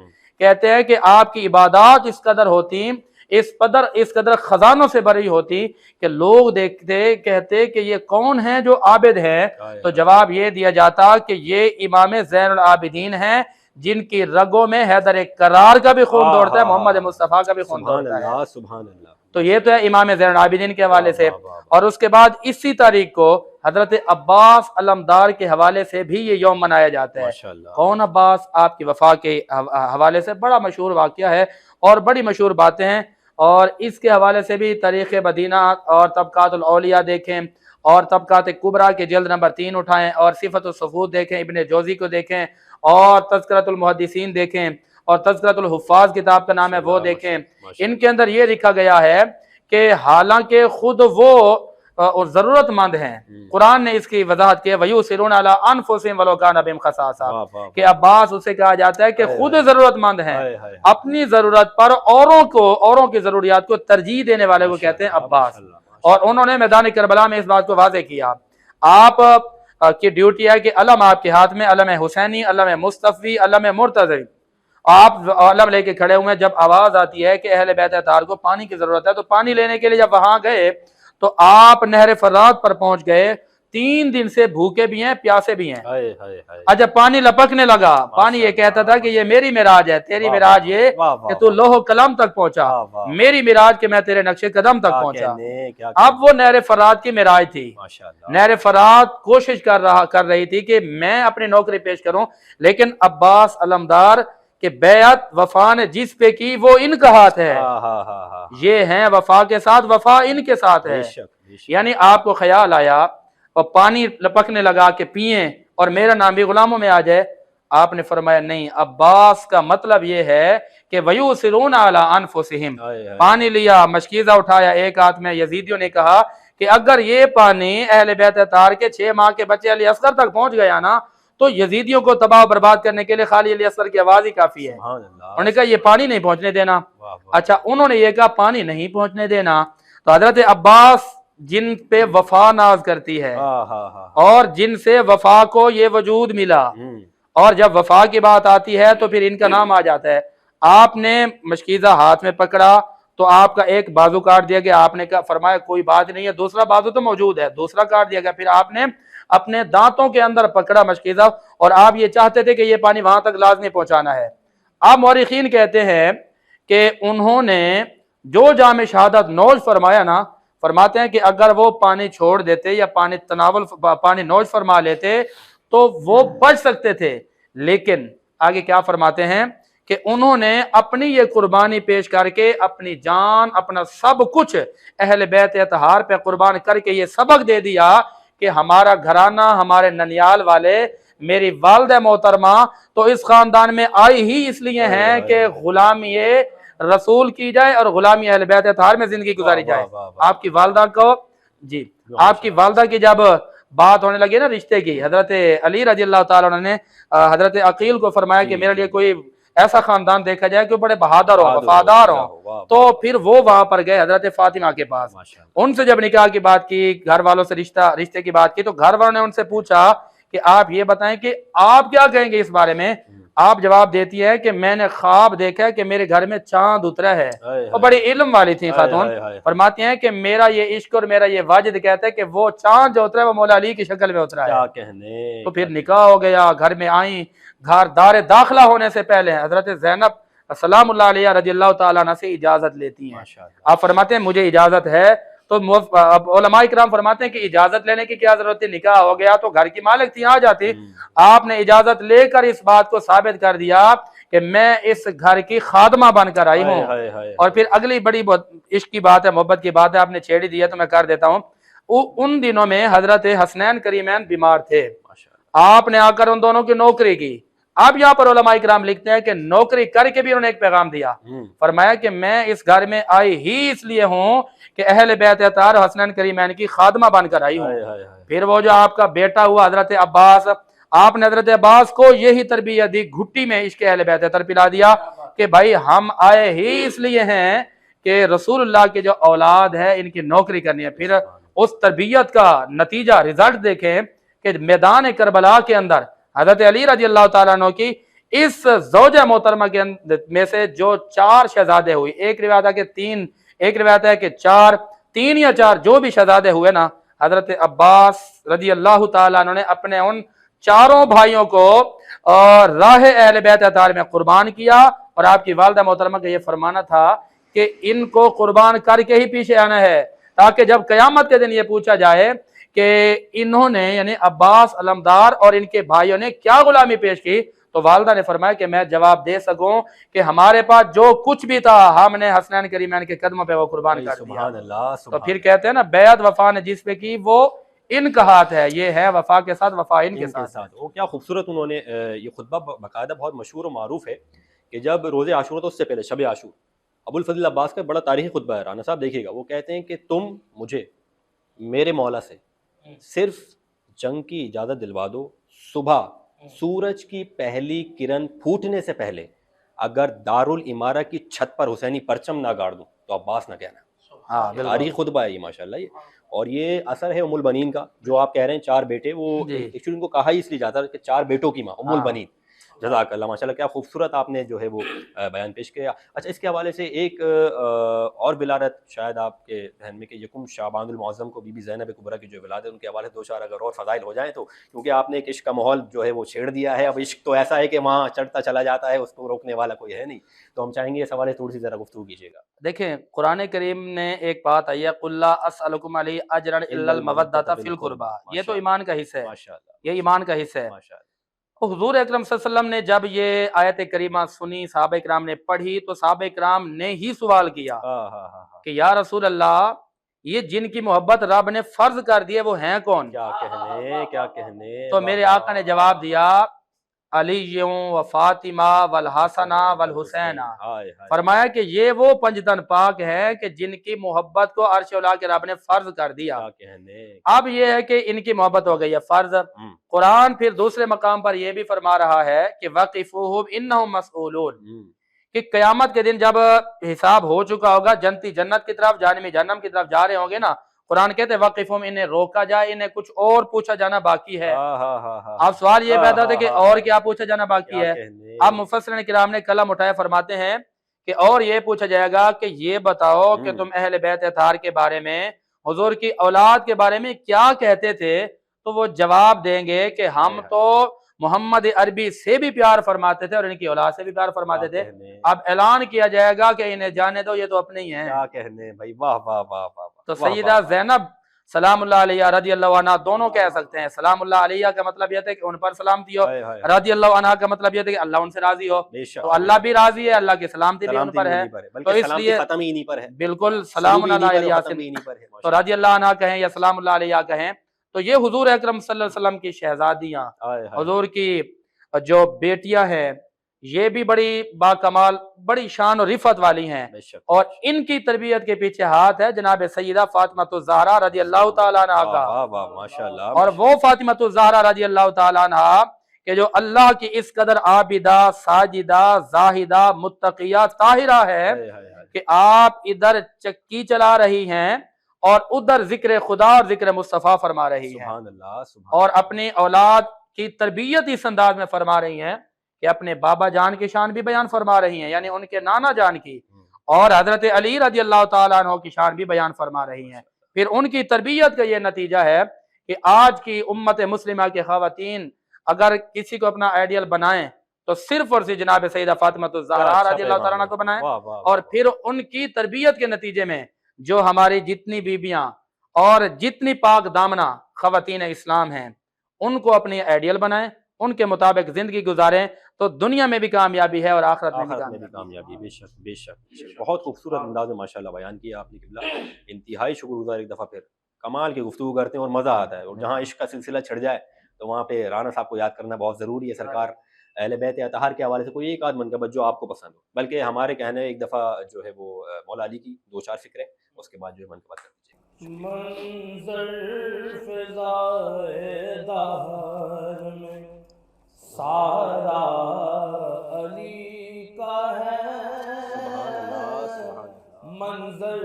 کہتے ہیں کہ آپ کی عبادات اس قدر ہوتی، اس قدر خزانوں سے بھری ہوتی کہ لوگ دیکھتے کہتے کہ یہ کون ہیں جو عابد ہیں، تو جواب یہ دیا جاتا کہ یہ امام زین العابدین ہیں جن کی رگوں میں حیدر کرار کا بھی خون دوڑتا ہے، محمد مصطفیٰ کا بھی خون دوڑتا ہے۔ سبحان اللہ۔ تو یہ تو ہے امام زین العابدین کے حوالے سے۔ اور اس کے بعد اسی تاریخ کو حضرت عباس علمدار کے حوالے سے بھی یہ یوم منایا جاتا ہے۔ کون عباس؟ آپ کی وفا کے حوالے سے بڑا مشہور واقعہ ہے اور بڑی مشہور باتیں ہیں، اور اس کے حوالے سے بھی تاریخ مدینہ اور طبقات الاولیاء دیکھیں، اور طبقات کبریٰ کے جلد نمبر 3 اٹھائیں، اور صفت الصفوت دیکھیں، ابن جوزی کو دیکھیں، اور تذکرۃ المحدثین دیکھیں، اور تذکرۃ الحفاظ کتاب کا نام ہے وہ دیکھیں۔ ان کے اندر یہ لکھا گیا ہے کہ حالانکہ خود وہ ضرورت مند ہیں، قرآن نے اس کی وضاحت کی ہے، وَيُؤْثِرُونَ عَلَىٰ أَنفُسِهِمْ وَلَوْ كَانَ بِهِمْ خَصَاصَةٌ، کہ عباس اسے کہا جاتا ہے کہ خود ضرورت مند ہیں، اپنی ضرورت پر اوروں کی ضروریات کو ترجیح دینے والے کو کہتے ہیں عباس۔ اور انہوں نے میدان کربلا میں اس بات کو واضح کیا۔ آپ کی ڈیوٹی ہے کہ علم آپ کے ہاتھ میں، علم حسینی، علم مصطفی، علم مرتضی، آپ علم لے کے کھڑے ہوئے، جب آواز آتی ہے کہ اہل بیت اطہار کو پانی کی ضرورت ہے، تو پانی لینے کے لیے جب وہاں گئے تو آپ نہر فرات پر پہنچ گئے، 3 دن سے بھوکے بھی ہیں، پیاسے بھی ہیں۔ جب پانی لپکنے لگا، پانی یہ کہتا تھا کہ یہ میری معراج ہے، تیری معراج یہ کہ تو لوح قلم تک پہنچا، میری معراج کہ میں تیرے نقش قدم تک پہنچا۔ اب وہ نہر فرات کی معراج تھی۔ نہر فرات کوشش کر رہی تھی کہ میں اپنی نوکری پیش کروں، لیکن عباس علمدار کہ بیعت وفا نے جس پہ کی وہ ان کا ہاتھ ہے، یہ ہیں وفا کے ساتھ، وفا ان کے ساتھ ہے۔ یعنی آپ کو خیال آیا اور پانی لپکنے لگا کہ پئیں اور میرا نام بھی غلاموں میں آ جائے، آپ نے فرمایا نہیں، عباس کا مطلب یہ ہے کہ وَيُؤْثِرُونَ عَلَىٰ أَنفُسِهِمْ، پانی لیا، مشکیزہ اٹھایا ایک ہاتھ میں، یزیدیوں نے کہا کہ اگر یہ پانی اہل بیت اطہار کے 6 ماہ کے بچے علی اصغر تک پہنچ گیا نا، تو یزیدیوں کو تباہ و برباد کرنے کے لیے خالی علی اصغر کی آواز ہی کافی ہے۔ انہوں نے کہا یہ پانی نہیں پہنچنے دینا۔ اچھا، انہوں نے یہ کہا پانی نہیں پہنچنے دینا، تو حضرت عباس جن پہ وفا ناز کرتی ہے اور جن سے وفا کو یہ وجود ملا، اور جب وفا کی بات آتی ہے تو پھر ان کا نام آ جاتا ہے۔ آپ نے مشکیزہ ہاتھ میں پکڑا تو آپ کا ایک بازو کاٹ دیا گیا، آپ نے کہا فرمایا کوئی بات نہیں ہے، دوسرا بازو تو موجود ہے، دوسرا کاٹ دیا گیا۔ پھر آپ نے اپنے دانتوں کے اندر پکڑا مشکیزہ، اور آپ یہ چاہتے تھے کہ یہ پانی وہاں تک لازمی پہنچانا ہے۔ آپ مورخین کہتے ہیں کہ انہوں نے جو جام شہادت نوش فرمایا نا، فرماتے ہیں کہ اگر وہ پانی چھوڑ دیتے یا پانی نوش فرما لیتے تو وہ بچ سکتے تھے، لیکن آگے کیا فرماتے ہیں کہ انہوں نے اپنی یہ قربانی پیش کر کے اپنی جان، اپنا سب کچھ اہل بیت اطہار پہ قربان کر کے یہ سبق دے دیا کہ ہمارا گھرانہ، ہمارے ننیال والے، میری والدہ محترمہ تو اس خاندان میں آئی ہی اس لیے ہیں کہ غلامی رسول کی جائے اور غلامی اہل بیت اطہار میں زندگی گزاری جائے۔ آپ کی والدہ کو آپ کی والدہ کی جب بات ہونے لگی نا رشتے کی، حضرت علی رضی اللہ تعالیٰ عنہ نے حضرت عقیل کو فرمایا کہ میرے لیے کوئی ایسا خاندان دیکھا جائے کہ بڑے بہادر ہوں، وفادار ہوں، تو پھر وہ وہاں پر گئے حضرت فاطمہ کے پاس، ان سے جب نکاح کی بات کی، گھر والوں سے رشتے کی بات کی، تو گھر والوں نے ان سے پوچھا کہ آپ یہ بتائیں کہ آپ کیا کہیں گے اس بارے میں۔ آپ جواب دیتی ہے کہ میں نے خواب دیکھا ہے کہ میرے گھر میں چاند اترا ہے، اور بڑی علم والی تھی خاتون، فرماتی ہیں کہ میرا یہ عشق اور میرا یہ واجد کہتا ہے کہ وہ چاند جو اترا ہے وہ مولا علی کی شکل میں اترا ہے۔ تو پھر نکاح ہو گیا، گھر میں آئیں، گھر دار داخلہ ہونے سے پہلے حضرت زینب سلام اللہ علیہ رضی اللہ تعالیٰ عنہ سے اجازت لیتی ہیں۔ آپ فرماتے ہیں مجھے اجازت ہے، تو علماء کرام فرماتے ہیں کہ اجازت لینے کی کیا ضرورت تھی، نکاح ہو گیا تو گھر کی مالک تھی، آ جاتی۔ آپ نے اجازت لے کر اس بات کو ثابت کر دیا کہ میں اس گھر کی خادمہ بن کر آئی ہوں۔ اور پھر اگلی بڑی عشق کی بات ہے، محبت کی بات ہے، آپ نے چھیڑ دیا تو میں کر دیتا ہوں۔ ان دنوں میں حضرت حسنین کریمین بیمار تھے، آپ نے آ کر ان دونوں کی نوکری کی۔ اب یہاں پر علماء کرام لکھتے ہیں کہ نوکری کر کے بھی انہوں نے ایک پیغام دیا، فرمایا کہ میں اس گھر میں آئی ہی اس لیے ہوں کہ اہل بیت اطہار حسنین کریمین کی خادمہ بن کر آئی ہوں۔ پھر وہ جو آپ کا بیٹا ہوا حضرت عباس، آپ نے حضرت عباس کو یہی تربیت دی، گھٹی میں عشق اہل بیت اطہار پلا دیا کہ بھائی ہم آئے ہی اس لیے ہیں کہ رسول اللہ کے جو اولاد ہے ان کی نوکری کرنی ہے۔ پھر اس تربیت کا نتیجہ رزلٹ دیکھیں کہ میدان کربلا کے اندر حضرت علی رضی اللہ تعالیٰ عنہ کی اس زوجہ محترمہ کے میں سے جو 4 شہزادے ہوئی، ایک روایت ہے کہ 3، ایک روایت ہے کہ 4، 3 یا 4 جو بھی شہزادے ہوئے نا، حضرت عباس رضی اللہ تعالیٰ عنہ نے اپنے ان 4 بھائیوں کو راہ اہل بیت اطہار میں قربان کیا، اور آپ کی والدہ محترمہ کا یہ فرمانا تھا کہ ان کو قربان کر کے ہی پیچھے آنا ہے، تاکہ جب قیامت کے دن یہ پوچھا جائے کہ انہوں نے یعنی عباس علمدار اور ان کے بھائیوں نے کیا غلامی پیش کی، تو والدہ نے فرمایا کہ میں جواب دے سکوں کہ ہمارے پاس جو کچھ بھی تھا ہم نے حسنین کریمین کے قدموں پہ وہ قربان کر دیا۔ سبحان اللہ، تو پھر کہتے ہیں نا بیعت وفا نے جس پہ کی وہ ان کا ہاتھ ہے، یہ ہے وفا کے ساتھ، وفا ان کے ساتھ۔ وہ کیا خوبصورت انہوں نے یہ خطبہ باقاعدہ بہت مشہور و معروف ہے کہ جب روز عاشور تو اس سے پہلے شب عاشور، ابو الفضل عباس کا بڑا تاریخی خطبہ ہے، رانا صاحب دیکھیے گا، وہ کہتے ہیں کہ تم مجھے میرے مولا سے صرف جنگ کی اجازت دلوا دو، صبح سورج کی پہلی کرن پھوٹنے سے پہلے اگر دارالامارہ کی چھت پر حسینی پرچم نہ گاڑ دوں تو عباس نہ کہنا۔ تاریخی خطبہ ہے یہ ماشاءاللہ، یہ اور یہ اثر ہے ام البنین کا، جو آپ کہہ رہے ہیں 4 بیٹے، وہ ایکچولی ان کو کہا ہی اس لیے جاتا ہے کہ 4 بیٹوں کی ماں ام البنین۔ جزاک اللہ، ماشاءاللہ کیا خوبصورت آپ نے جو ہے وہ بیان پیش کیا۔ اچھا، اس کے حوالے سے ایک اور ولادت شاید آپ کے ذہن میں کہ یکم شعبان المعظم کو بی بی زینب کبریٰ کی جو ولادت ہے، ان کے حوالے سے 2 4 اگر اور فضائل ہو جائیں تو، کیونکہ آپ نے ایک عشق کا ماحول جو ہے وہ چھیڑ دیا ہے، اب عشق تو ایسا ہے کہ وہاں چڑھتا چلا جاتا ہے، اس کو روکنے والا کوئی ہے نہیں، تو ہم چاہیں گے اس حوالے سے تھوڑی سی ذرا گفتگو کیجیے گا۔ دیکھیں قرآن کریم نے ایک بات آئی ہے قُلْ لَا أَسْأَلُكُمْ عَلَيْهِ أَجْرًا إِلَّا الْمَوَدَّةَ فِي الْقُرْبَى، یہ تو ایمان کا حصہ ہے، ماشاءاللہ یہ ایمان کا حصہ ہے۔ حضور اکرم صلی اللہ علیہ وسلم نے جب یہ آیت کریمہ سنی، صحابہ کرام نے پڑھی، تو صحابہ کرام نے ہی سوال کیا کہ یا رسول اللہ، یہ جن کی محبت رب نے فرض کر دی ہے وہ ہیں کون؟ کیا کہنے۔ تو میرے آقا نے جواب دیا علی و فاطمہ والحسنہ والحسینہ، فرمایا کہ یہ وہ 5 تن پاک ہے کہ جن کی محبت کو عرش اولا کے رب نے فرض کر دیا۔ اب یہ ہے کہ ان کی محبت ہو گئی ہے فرض۔ قرآن پھر دوسرے مقام پر یہ بھی فرما رہا ہے کہ وَقِفُوهُمْ إِنَّهُمْ مَسْئُولُونَ، کہ قیامت کے دن جب حساب ہو چکا ہوگا، جنتی جنت کی طرف، جہنمی جہنم کی طرف جا رہے ہوں گے نا، قرآن کہتے ہیں وقفہم، انہیں روکا جائے، انہیں کچھ اور پوچھا جانا باقی ہے۔ اب سوال یہ پیدا ہوتا ہے کہ اور کیا پوچھا جانا باقی ہے؟ اب مفسرین کرام نے قلم اٹھائے فرماتے ہیں کہ اور یہ پوچھا جائے گا کہ یہ بتاؤ کہ تم اہل بیت اطہار کے بارے میں، حضور کی اولاد کے بارے میں کیا کہتے تھے؟ تو وہ جواب دیں گے کہ ہم تو محمد عربی سے بھی پیار فرماتے تھے اور ان کی اولاد سے بھی پیار فرماتے تھے۔ اب اعلان کیا جائے گا کہ انہیں جانے دو، یہ تو اپنے ہی ہیں۔ کیا کہنے بھائی، واہ واہ واہ واہ۔ تو سیدہ زینب سلام اللہ علیہ رضی اللہ عنہ دونوں کہہ سکتے ہیں، سلام اللہ علیہ کا مطلب یہ تھا کہ ان پر سلامتی ہو، رضی اللہ عنہ کا مطلب یہ تھا کہ اللہ ان سے راضی ہو، تو اللہ بھی راضی ہے، اللہ کی سلامتی بھی ان پر ہے، تو اس لیے ختم ہی نہیں پر ہے، بالکل سلام اللہ علیہ تو رضی اللہ عنہ کہیں یا سلام اللہ علیہ کہیں۔ تو یہ حضور اکرم صلی اللہ علیہ وسلم کی شہزادیاں، حضور کی جو بیٹیاں ہیں، یہ بھی بڑی باکمال، بڑی شان و رفعت والی ہیں، اور ان کی تربیت کے پیچھے ہاتھ ہے جناب سیدہ فاطمہ الزہرا رضی اللہ تعالیٰ عنہ کا۔ اور وہ فاطمہ الزہرا رضی اللہ تعالیٰ عنہ کہ جو اللہ کی اس قدر عابدہ، ساجدہ، زاہدہ، متقیہ، طاہرہ ہے کہ آپ ادھر چکی چلا رہی ہیں اور ادھر ذکر خدا اور ذکر مصطفیٰ فرما رہی ہیں، اور اپنی اولاد کی تربیت اس انداز میں فرما رہی ہیں کہ اپنے بابا جان کی شان بھی بیان فرما رہی ہیں، یعنی ان کے نانا جان کی، اور حضرت علی رضی اللہ تعالیٰ عنہ کی شان بھی بیان فرما رہی ہیں۔ پھر ان کی تربیت کا یہ نتیجہ ہے کہ آج کی امت مسلمہ کے خواتین اگر کسی کو اپنا آئیڈیل بنائیں تو صرف اور صرف جناب سیدہ فاطمہ الزہرا رضی اللہ تعالیٰ عنہ کو بنائیں، اور پھر ان کی تربیت کے نتیجے میں جو ہماری جتنی بیبیاں اور جتنی پاک دامنہ خواتین اسلام ہیں ان کو اپنی آئیڈیل بنائیں، ان کے مطابق زندگی گزاریں، تو دنیا میں بھی کامیابی ہے اور آخرت میں بھی کامیابی۔ بے شک بے شک، بہت خوبصورت انداز میں ماشاءاللہ بیان کیا آپ نے قبلہ، انتہائی شکر گزار، ایک دفعہ پھر کمال کی گفتگو کرتے ہیں اور مزہ آتا ہے، اور جہاں عشق کا سلسلہ چھڑ جائے تو وہاں پہ رانا صاحب کو یاد کرنا بہت ضروری ہے۔ سرکار اہل بیت اطہار کے حوالے سے کوئی ایک آدھ منقبت جو آپ کو پسند ہو، بلکہ ہمارے کہنے ایک دفعہ جو ہے وہ مولا علی کی 2 4 فکریں، اس کے بعد جو ہے منقبت کر دیجیے۔ منظر فضائے دہر میں سارا علی کا ہے، منظر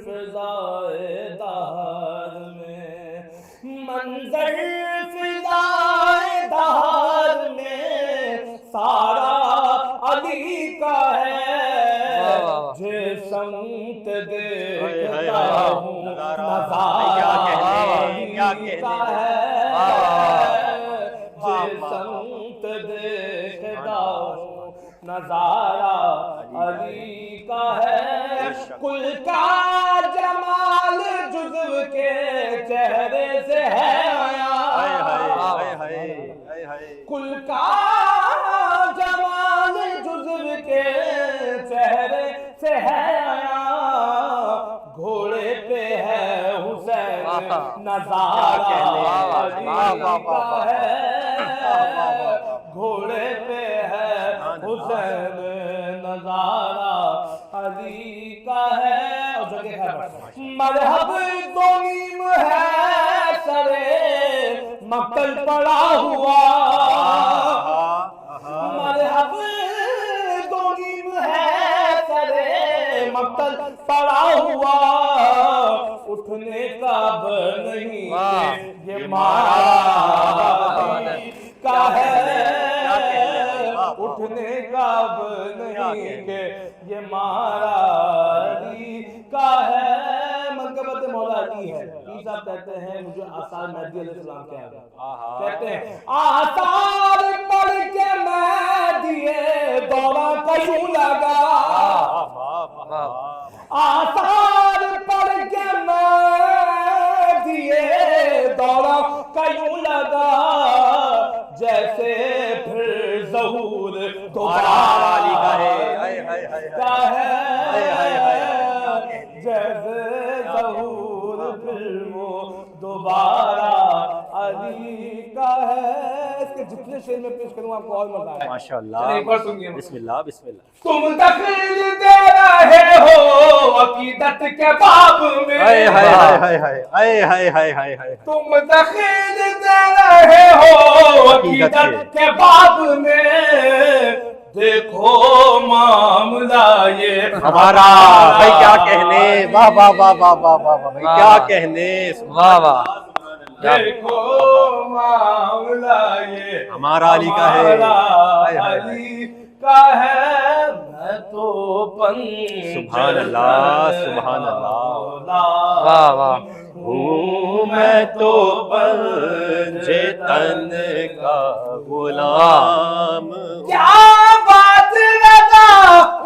فضائے دہر میں، منظر فضائے دہر میں سارا علی کا ہے جس سمت دیکھتا ہوں نظارہ علی کا ہے جس سمت دیکھتا ہوں نظارہ علی کا ہے کل کا جمال جزو کے چہرے سے ہے آیا کل کا جمال جزو کے چہرے سے ہے آیا گھوڑے پہ ہے حسین نظارہ علی کا ہے گھوڑے پہ ہے حسین نظارہ علی کا ہے اور جگہ ہے مرحب دو نیم ہے سرے مقتل پڑا ہوا مرحب دو نیم ہے سرے مقتل پڑا ہوا اٹھنے کا اب نہیں یہ مارا علی کا ہے اٹھنے کا اب نہیں کہ یہ مارا علی کا ہے منقبت مولا علی ہے پیر صاحب کہتے ہیں مجھے آثار مہدی علیہ السلام کہتے ہیں آثار پڑھ کے مہدی دورہ کیوں لگا آثار پڑھ کے مہدی دورہ کیوں لگا جیسے پھر ظہور دوبارہ علی کا ہے جیسے ظہور پھر وہ دوبارہ علی کا ہے اس کے جتنے شعر میں پیش کروں آپ کو اور مزہ آئے ماشاءاللہ ایک بار سنیے بسم اللہ بسم اللہ تم دخیل دے رہے ہو عقیدت کے باب میں تم دخیل دے رہے ہو عقیدت کے باب میں دیکھو معاملہ یہ ہمارا بھائی کیا کہنے واہ واہ واہ واہ واہ واہ بھائی کیا کہنے واہ واہ دیکھو معاملہ یہ ہمارا علی کا ہے علی کا ہے میں تو سبحان اللہ سبحان اللہ واہ واہ ہوں میں تو پنجے تن کا غلام کیا بات لگا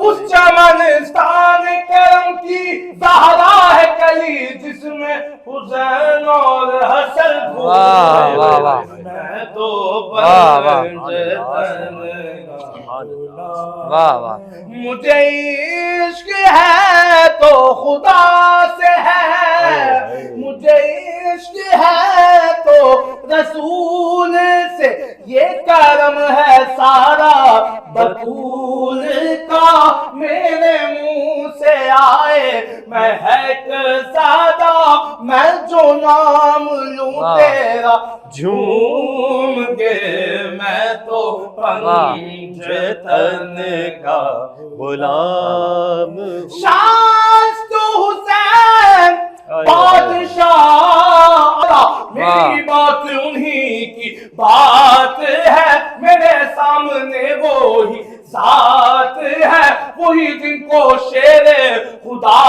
اس چمنستان کرم کی زہرا ہے کلی جس میں حسین اور حسن واہ واہ واہ میں تو واہ پنجے تن کا واہ واہ مجھے عشق ہے تو خدا سے ہے مجھے عشق ہے تو رسول سے یہ کرم ہے سارا بطول کا میرے منہ سے آئے مہک سادہ میں جو نام لوں تیرا جھوم کے میں تو پنجے تن کا غلام شاست تو حسین بادشاہ میری بات انہی کی بات ہے میرے سامنے وہی ذات ہے وہی جن کو شیر خدا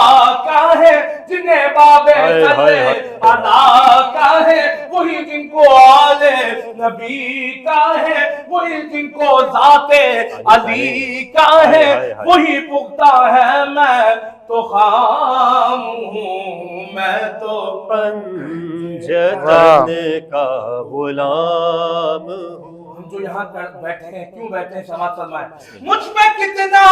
کا ہے جنہیں باب ادا کا ہے وہی جن کو آل نبی کا ہے وہی جن کو ذات علی کا ہے وہی پختہ ہے میں تو خام ہوں میں تو پنجے تن کا غلام جو یہاں بیٹھے ہیں کیوں بیٹھے ہیں سماعت فرمائیں مجھ پہ کتنا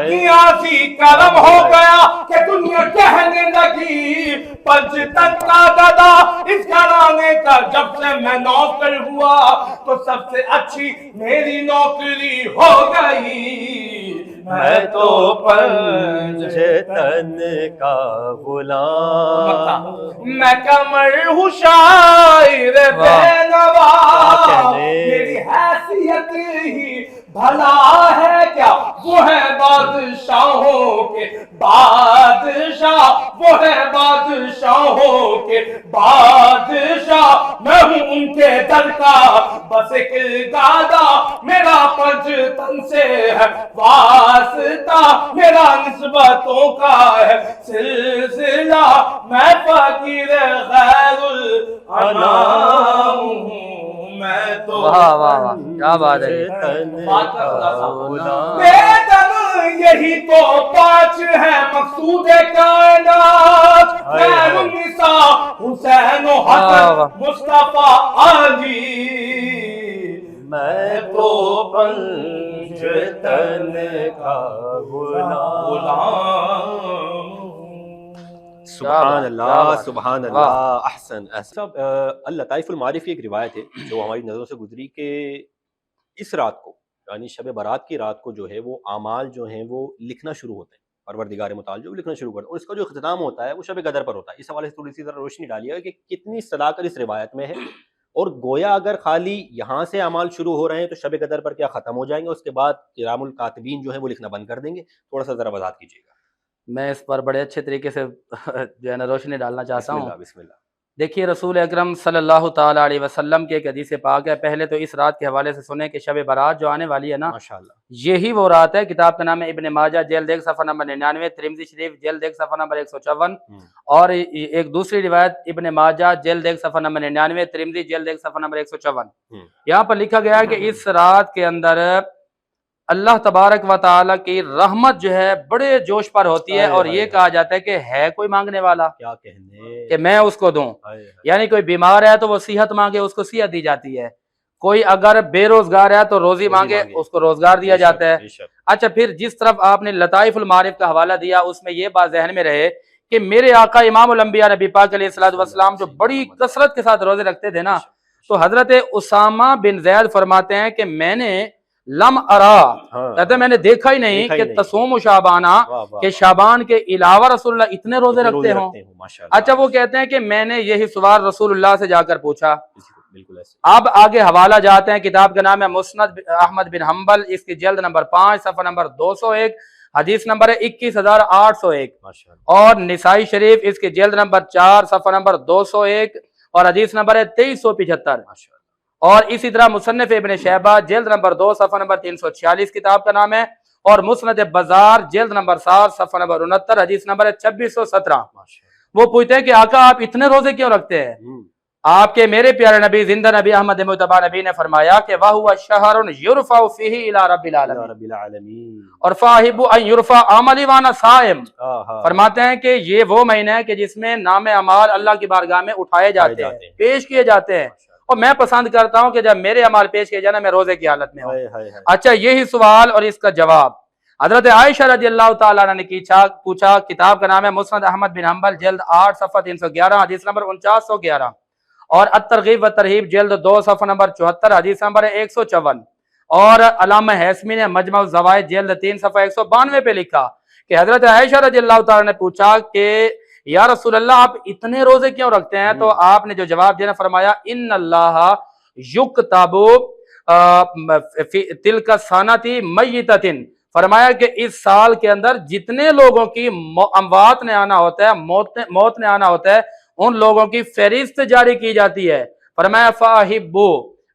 نیازی کرم ہو گیا کہ دنیا کہنے لگی پنجتن کا گدا اس گھرانے کا جب سے میں نوکر ہوا تو سب سے اچھی میری نوکری ہو گئی میں تو پنجے تن کا غلام میں کمر ہوں شاعر بے نوا میری حیثیت ہی بھلا ہے کیا وہ ہے بادشاہوں کے بادشاہ وہ ہے بادشاہوں کے بادشاہ میں ہوں ان کے دل کا بس ایک گادا میرا پنج تن سے ہے واسطہ میرا نسبتوں کا ہے سلسلہ میں فقیر غیر الانام ہوں میں تو واہ واہ واہ کیا بات ہے یہی تو پانچ ہے مقصود کائنات خیر النساء حسین و حسن مصطفیٰ علی میں تو پنج تن کا غلام سبحان اللہ سبحان اللہ احسن احسن اللطائف المعارف کی ایک روایت ہے جو ہماری نظروں سے گزری کہ اس رات کو یعنی شب برات کی رات کو جو ہے وہ اعمال جو ہیں وہ لکھنا شروع ہوتے ہیں، پروردگار متعال جو لکھنا شروع کرتے ہیں، اور اس کا جو اختتام ہوتا ہے وہ شب قدر پر ہوتا ہے۔ اس حوالے سے تھوڑی سی ذرا روشنی ڈالیے کہ کتنی صداقت اس روایت میں ہے، اور گویا اگر خالی یہاں سے اعمال شروع ہو رہے ہیں تو شب قدر پر کیا ختم ہو جائیں گے، اس کے بعد کرام الکاتبین جو ہیں وہ لکھنا بند کر دیں گے؟ تھوڑا سا ذرا وضاحت کیجیے گا۔ میں اس پر بڑے اچھے طریقے سے جو ہے نا روشنی ڈالنا چاہتا ہوں۔ بسم اللہ۔ دیکھیے رسول اکرم صلی اللہ تعالیٰ علیہ وسلم کی ایک حدیث پاک ہے، پہلے تو اس رات کے حوالے سے سنیں کہ شب برات جو آنے والی ہے نا، ماشاءاللہ یہی وہ رات ہے۔ کتاب کا نام ہے ابن ماجہ جلد 1 صفحہ نمبر 99، ترمذی شریف جلد 1 صفحہ نمبر 154، اور ایک دوسری روایت ابن ماجہ جلد 1 صفحہ نمبر 99، ترمذی جلد 1 صفحہ نمبر 154۔ یہاں پر لکھا گیا ہے کہ اس رات کے اندر اللہ تبارک و تعالیٰ کی رحمت جو ہے بڑے جوش پر ہوتی ہے، اور یہ کہا جاتا ہے کہ ہے کوئی مانگنے والا کیا کہنے کہ میں اس کو دوں، یعنی کوئی بیمار ہے تو وہ صحت مانگے اس کو صحت دی جاتی ہے، کوئی اگر بے روزگار ہے تو روزی مانگے اس کو روزگار دیا جاتا ہے۔ اچھا، پھر جس طرف آپ نے لطائف المعارف کا حوالہ دیا اس میں یہ بات ذہن میں رہے کہ میرے آقا امام الانبیاء نبی پاک علیہ الصلوۃ والسلام جو بڑی کثرت کے ساتھ روزے رکھتے تھے نا، تو حضرت اسامہ بن زید فرماتے ہیں کہ میں نے لم ارا، کہتے میں نے دیکھا ہی نہیں کہ تصوم و شعبانہ کہ شعبان کے علاوہ رسول اللہ اتنے روزے رکھتے ہوں۔ اچھا، وہ کہتے ہیں کہ میں نے یہی سوال رسول اللہ سے جا کر پوچھا۔ اب آگے حوالہ جاتے ہیں، کتاب کا نام ہے مسند احمد بن حنبل، اس کی جلد نمبر 5 صفحہ نمبر 201، حدیث نمبر ہے 21801، اور نسائی شریف اس کی جلد نمبر 4 صفحہ نمبر 201، اور حدیث نمبر ہے 2375، اور اسی طرح مصنف ابن شیبہ جلد نمبر 2 صفحہ نمبر 346 کتاب کا نام ہے، اور مسند بازار جلد نمبر 7 صفحہ نمبر 69، حدیث نمبر ہے 2617۔ وہ پوچھتے ہیں کہ آقا آپ اتنے روزے کیوں رکھتے ہیں؟ آپ کے میرے پیارے نبی زندہ نبی احمد مجتبی نبی نے فرمایا کہ وَهُوَ شَهْرٌ يُرْفَعُ فِيهِ إِلَى رَبِّ الْعَالَمِينَ، اور فَأَحِبُّ أَن يُرْفَعَ عَمَلِي وَأَنَا صَائِمٌ، فرماتے ہیں کہ یہ وہ مہینہ ہے کہ جس میں نام اعمال اللہ کی بارگاہ میں اٹھائے جاتے ہیں، پیش کیے جاتے ہیں، اور میں پسند کرتا ہوں کہ جب میرے اعمال پیش کیے جانا میں روزے کی حالت میں ہوں۔ اچھا، یہی سوال اور اس کا جواب حضرت عائشہ رضی اللہ تعالیٰ عنہ نے پوچھا، کتاب کا نام ہے مسند احمد بن حنبل جلد 8 صفحہ 311، حدیث نمبر 4911، اور الترغیب و ترہیب جلد 2 صفحہ نمبر 74، حدیث نمبر 154، اور علامہ حیثمی نے مجمع الزوائد جلد 3 صفحہ 192 پہ لکھا کہ حضرت عائشہ رضی اللہ تعالیٰ نے پوچھا کہ یا رسول اللہ آپ اتنے روزے کیوں رکھتے ہیں؟ تو آپ نے جو جواب دینا فرمایا ان اللہ یکتب تلک السنۃ میتۃ، فرمایا کہ اس سال کے اندر جتنے لوگوں کی اموات نے آنا ہوتا ہے، موت نے آنا ہوتا ہے، ان لوگوں کی فہرست جاری کی جاتی ہے۔ فرمایا فاحبو،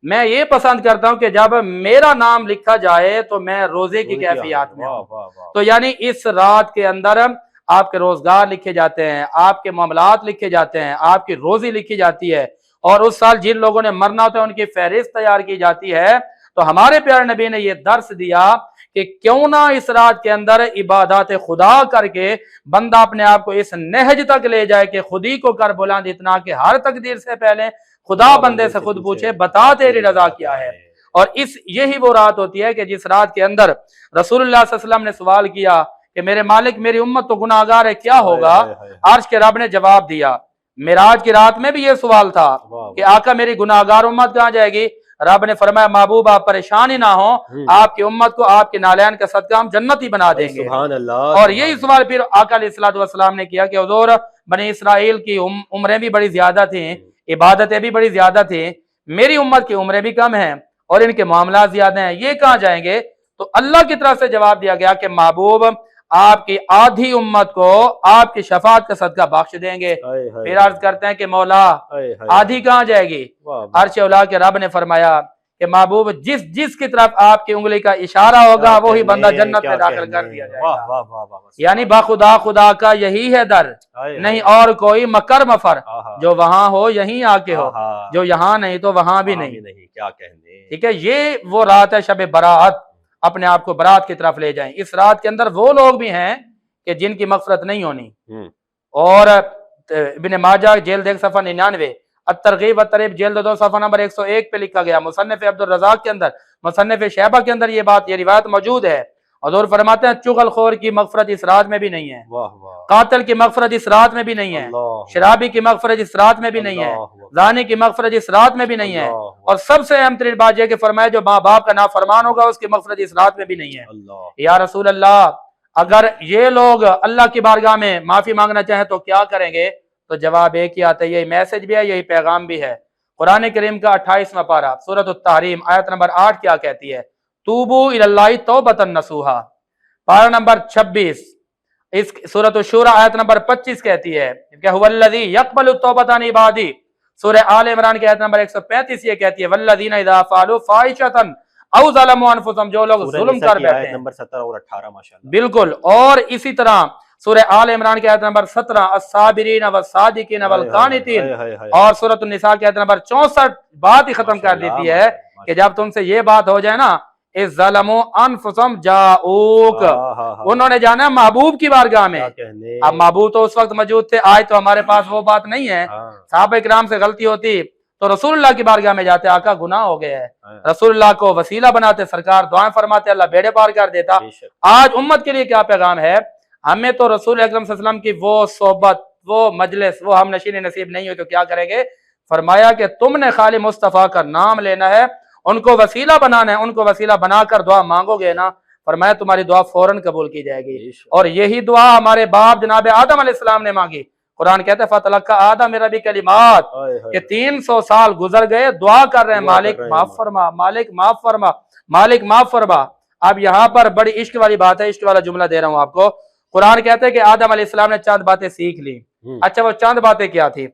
میں یہ پسند کرتا ہوں کہ جب میرا نام لکھا جائے تو میں روزے کی کیفیات میں ہوں۔ تو یعنی اس رات کے اندر آپ کے روزگار لکھے جاتے ہیں، آپ کے معاملات لکھے جاتے ہیں، آپ کی روزی لکھی جاتی ہے، اور اس سال جن لوگوں نے مرنا ہوتا ہے ان کی فہرست تیار کی جاتی ہے۔ تو ہمارے پیارے نبی نے یہ درس دیا کہ کیوں نہ اس رات کے اندر عبادات خدا کر کے بندہ اپنے آپ کو اس نہج تک لے جائے کہ خودی کو کر بلند اتنا کہ ہر تقدیر سے پہلے خدا بندے سے خود پوچھے بتا تیری رضا کیا ہے۔ اور یہی وہ رات ہوتی ہے کہ جس رات کے اندر رسول اللہ صلی اللہ علیہ وسلم نے سوال کیا کہ میرے مالک میری امت تو گناہگار ہے، کیا ہوگا؟ عرش کے رب نے جواب دیا۔ معراج کی رات میں بھی یہ سوال تھا کہ آقا میری گناہگار امت کہاں جائے گی؟ رب نے فرمایا محبوب آپ پریشان ہی نہ ہوں، آپ کی امت کو آپ کے نالین کا صدقہ ہم جنتی بنا دیں گے۔ سبحان اللہ۔ اور یہی سوال پھر آقا علیہ الصلوۃ والسلام نے کیا کہ حضور بنی اسرائیل کی عمریں بھی بڑی زیادہ تھیں، عبادتیں بھی بڑی زیادہ تھیں، میری امت کی عمریں بھی کم ہیں اور ان کے معاملات زیادہ ہیں، یہ کہاں جائیں گے؟ تو اللہ کی طرف سے جواب دیا گیا کہ محبوب آپ کی آدھی امت کو آپ کی شفاعت کا صدقہ بخش دیں گے۔ پھر عرض کرتے ہیں کہ مولا آدھی کہاں جائے گی؟ عرش اولا کے رب نے فرمایا کہ محبوب جس کی طرف آپ کی انگلی کا اشارہ ہوگا وہی بندہ جنت میں داخل کر دیا جائے گا۔ یعنی بخدا خدا کا یہی ہے در، نہیں اور کوئی مکر مفر، جو وہاں ہو یہیں آ کے ہو، جو یہاں نہیں تو وہاں بھی نہیں۔ کیا کہنے، ٹھیک ہے، یہ وہ رات ہے شب برات، اپنے آپ کو برات کی طرف لے جائیں۔ اس رات کے اندر وہ لوگ بھی ہیں کہ جن کی مغفرت نہیں ہونی۔ اور ابن ماجہ جلد 1 صفحہ 99، الترغیب والترہیب جلد 2 صفحہ نمبر 101 پہ لکھا گیا، مصنف عبد الرزاق کے اندر، مصنف شیبہ کے اندر یہ روایت موجود ہے۔ حضور فرماتے ہیں چغل خور کی مغفرت اس رات میں بھی نہیں ہے، قاتل کی مغفرت اس رات میں بھی نہیں ہے، شرابی کی مغفرت اس رات میں بھی نہیں ہے، زانی کی مغفرت اس رات میں بھی نہیں ہے، اور سب سے اہم ترین بات یہ کہ فرمایا جو ماں باپ کا نافرمان ہوگا اس کی مغفرت اس رات میں بھی نہیں ہے۔ یا رسول اللہ، اگر یہ لوگ اللہ کی بارگاہ میں معافی مانگنا چاہیں تو کیا کریں گے؟ تو جواب ایک ہی آتا ہے، یہی میسج بھی ہے، یہی پیغام بھی ہے۔ قرآن کریم کا 28واں پارہ سورۃ التحریم آیت نمبر 8 کیا کہتی ہے؟ توبو الی اللہ توبۃ نصوحا۔ پارہ نمبر 26 اس سورۃ الشورى آیت نمبر 25 کہتی ہے کہ هو الذی یقبل التوبۃ عن عبادی۔ سورہ آل عمران کی آیت نمبر 135 یہ کہتی ہے والذین اذا فعلوا فاحشۃ او ظلموا انفسهم، جو لوگ ظلم کر بیٹھے ہیں، نمبر 17 اور 18 ماشاءاللہ بالکل۔ اور اسی طرح سورہ آل عمران کی آیت نمبر 17 الصابرین والصادقین والقانتین، اور سورۃ النساء کی آیت نمبر 64 بات ہی ختم کر دیتی ہے کہ جب تم سے یہ بات ہو جائے نا اذ ظلموا انفسهم جاؤک، انہوں نے جانا محبوب کی بارگاہ میں۔ اب محبوب تو اس وقت موجود تھے، آج تو ہمارے پاس وہ بات نہیں ہے۔ صحابہ کرام سے غلطی ہوتی تو رسول اللہ کی بارگاہ میں جاتے، آقا گناہ ہو گیا ہے، رسول اللہ کو وسیلہ بناتے، سرکار دعائیں فرماتے، اللہ بیڑے پار کر دیتا۔ آج امت کے لیے کیا پیغام ہے؟ ہمیں تو رسول اکرم صلی اللہ علیہ وسلم کی وہ صحبت، وہ مجلس، وہ ہم نشین نصیب نہیں ہوئی تو کیا کریں گے؟ فرمایا کہ تم نے خالی مصطفیٰ کا نام لینا ہے، ان کو وسیلہ بنانا ہے، ان کو وسیلہ بنا کر دعا مانگو گے نا، فرمایا تمہاری دعا فوراً قبول کی جائے گی۔ اور یہی دعا ہمارے باپ جناب آدم علیہ السلام نے مانگی۔ قرآن کہتا ہے فَتَلَقَّى آدَمَ مِن رَّبِّهِ کَلِمَاتٍ، کہ 300 سال گزر گئے، دعا کر رہے ہیں مالک معاف فرما، مالک معاف فرما، مالک معاف فرما۔ اب یہاں پر بڑی عشق والی بات ہے، عشق والا جملہ دے رہا ہوں آپ کو۔ قرآن کہتا ہے کہ آدم علیہ السلام نے چند باتیں سیکھ لی۔ اچھا وہ چند باتیں کیا تھی؟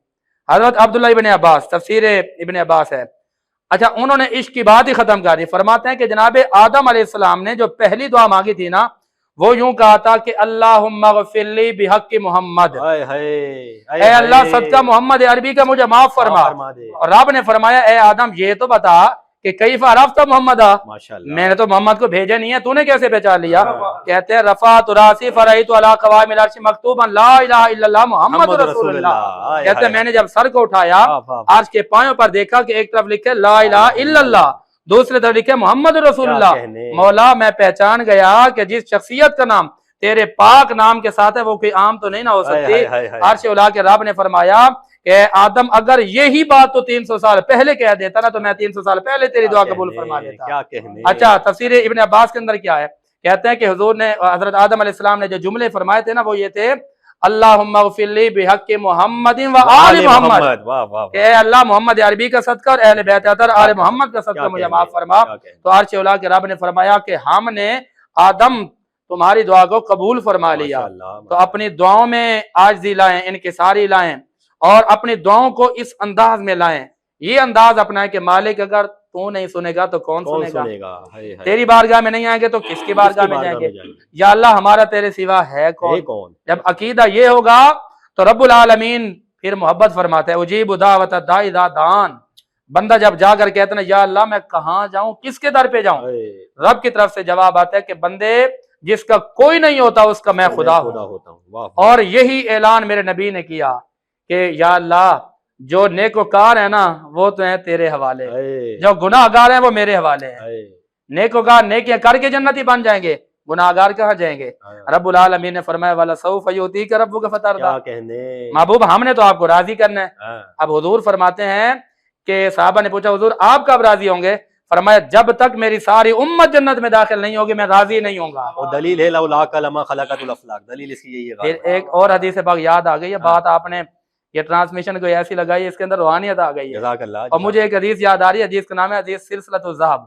حضرت عبداللہ ابن عباس، تفسیر ابن عباس ہے، اچھا انہوں نے عشق کی بات ہی ختم کر دی۔ فرماتے ہیں کہ جناب آدم علیہ السلام نے جو پہلی دعا مانگی تھی نا، وہ یوں کہا تھا کہ اللہم اغفر لی بحق محمد، اے اللہ صدقہ محمد عربی کا مجھے معاف فرما۔ اور رب نے فرمایا اے آدم یہ تو بتا کہ کیف عرفت محمد، میں نے تو محمد کو بھیجا نہیں ہے، تو نے کیسے پہچان لیا؟ کہتے ہیں رفعت راسی فرأیت علی قوائم العرش مکتوبا لا الہ الا اللہ محمد رسول اللہ۔ کہتے ہیں میں نے جب سر کو اٹھایا عرش کے پایوں پر دیکھا کہ ایک طرف لکھے لا الہ الا اللہ، دوسری طرف لکھے محمد رسول اللہ۔ مولا میں پہچان گیا کہ جس شخصیت کا نام تیرے پاک نام کے ساتھ ہے وہ کوئی عام تو نہیں نہ ہو سکتی۔ عرش اولا کے رب نے فرمایا کہ آدم اگر یہی بات تو 300 سال پہلے کہہ دیتا نا تو میں 300 سال پہلے تیری دعا قبول فرما دیتا۔ اچھا تفسیر ابن عباس کے اندر کیا ہے؟ کہتے ہیں کہ حضور نے حضرت آدم علیہ السلام نے جو جملے فرمائے تھے نا وہ یہ تھے اللہم اغفر لی بحق محمد و آل محمد، کہ اے اللہ محمد عربی کا صدقہ اور اہل بیت اطہر آل محمد کا صدقہ مجھے معاف فرما۔ تو عرش اولا کے رب نے فرمایا کہ ہم نے آدم تمہاری دعا کو قبول فرما لیا۔ تو اپنی دعاؤں میں عاجزی لائیں، انکساری لائیں، اور اپنی دعاؤں کو اس انداز میں لائیں۔ یہ انداز اپنا ہے کہ مالک اگر تو نہیں سنے گا تو کون سنے گا؟ تیری بارگاہ میں نہیں آئیں گے تو کس کی بارگاہ میں جائیں گے؟ یا اللہ ہمارا تیرے سوا ہے کون؟ جب عقیدہ یہ ہوگا تو رب العالمین پھر محبت فرماتا ہے اجیب دعوت الداعی اذا دعان۔ بندہ جب جا کر کہتا ہے یا اللہ میں کہاں جاؤں، کس کے در پہ جاؤں، رب کی طرف سے جواب آتا ہے کہ بندے جس کا کوئی نہیں ہوتا اس کا میں خدا ہوں۔ اور یہی اعلان میرے نبی نے کیا کہ یا اللہ جو نیکوکار ہیں نا وہ تو ہیں تیرے حوالے، جو گناہگار ہیں وہ میرے حوالے ہیں۔ نیکوکار نیکیاں کر کے جنتی بن جائیں گے، گناہگار کہاں جائیں گے؟ رب العالمین نے فرمایا وَلَسَوْفَ يُعْطِيكَ رَبُّكَ فَتَرْضَىٰ، محبوب ہم نے تو آپ کو راضی کرنا ہے۔ اب حضور فرماتے ہیں کہ صحابہ نے پوچھا حضور آپ کب راضی ہوں گے؟ فرمایا جب تک میری ساری امت جنت میں داخل نہیں ہوگی میں راضی نہیں ہوں گا۔ اور دلیل ہے لولاک لما خلقت الافلاک، دلیل اس کی یہی ہے۔ پھر ایک اور حدیث پاک یاد آ گئی ہے، بات آپ نے یہ ٹرانسمیشن کو ایسی لگائی ہے اس کے اندر روحانیت آ گئی ہے۔ جزاک اللہ۔ اور مجھے ایک حدیث یاد آ رہی ہے، حدیث کا نام ہے حدیث سلسلۃ الذہب۔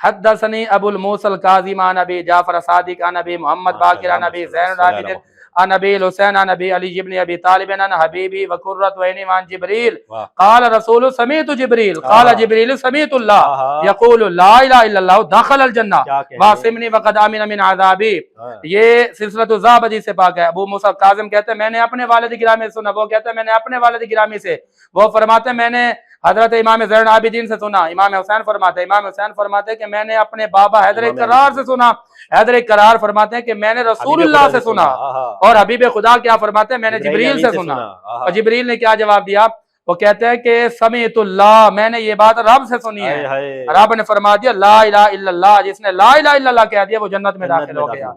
حدثني ابو الموسى الكاظم عن ابي جعفر الصادق عن ابي محمد باقر عن ابي زين العابدين عن ابي الحسين عن ابي علي بن ابي طالب عن حبيبي وقرة عيني عن جبريل قال رسول سمعت جبريل قال جبريل سمعت الله يقول لا اله الا الله دخل الجنہ واصمني وقد امن من عذابي. یہ سلسلۃ الزابدی سے پاک ہے. ابو موسیٰ کاظم کہتے ہیں میں نے اپنے والد گرامی سے سنا, وہ کہتے ہیں میں نے اپنے والد گرامی سے, وہ فرماتے ہیں میں نے حضرت امام زین العابدین سے سنا. امام حسین فرماتے ہیں کہ میں نے اپنے بابا حیدر کرار سے سنا. حیدر کرار فرماتے ہیں کہ میں نے رسول اللہ سے سنا. اور حبیب خدا کیا فرماتے ہیں میں نے جبریل سے سنا. اور جبریل نے کیا جواب دیا, وہ کہتے ہیں کہ سمعت اللہ, میں نے یہ بات رب سے سنی ہے. رب نے فرما دیا لا الہ الا اللہ, جس نے لا الہ الا اللہ کہہ دیا وہ جنت میں داخل ہو گیا.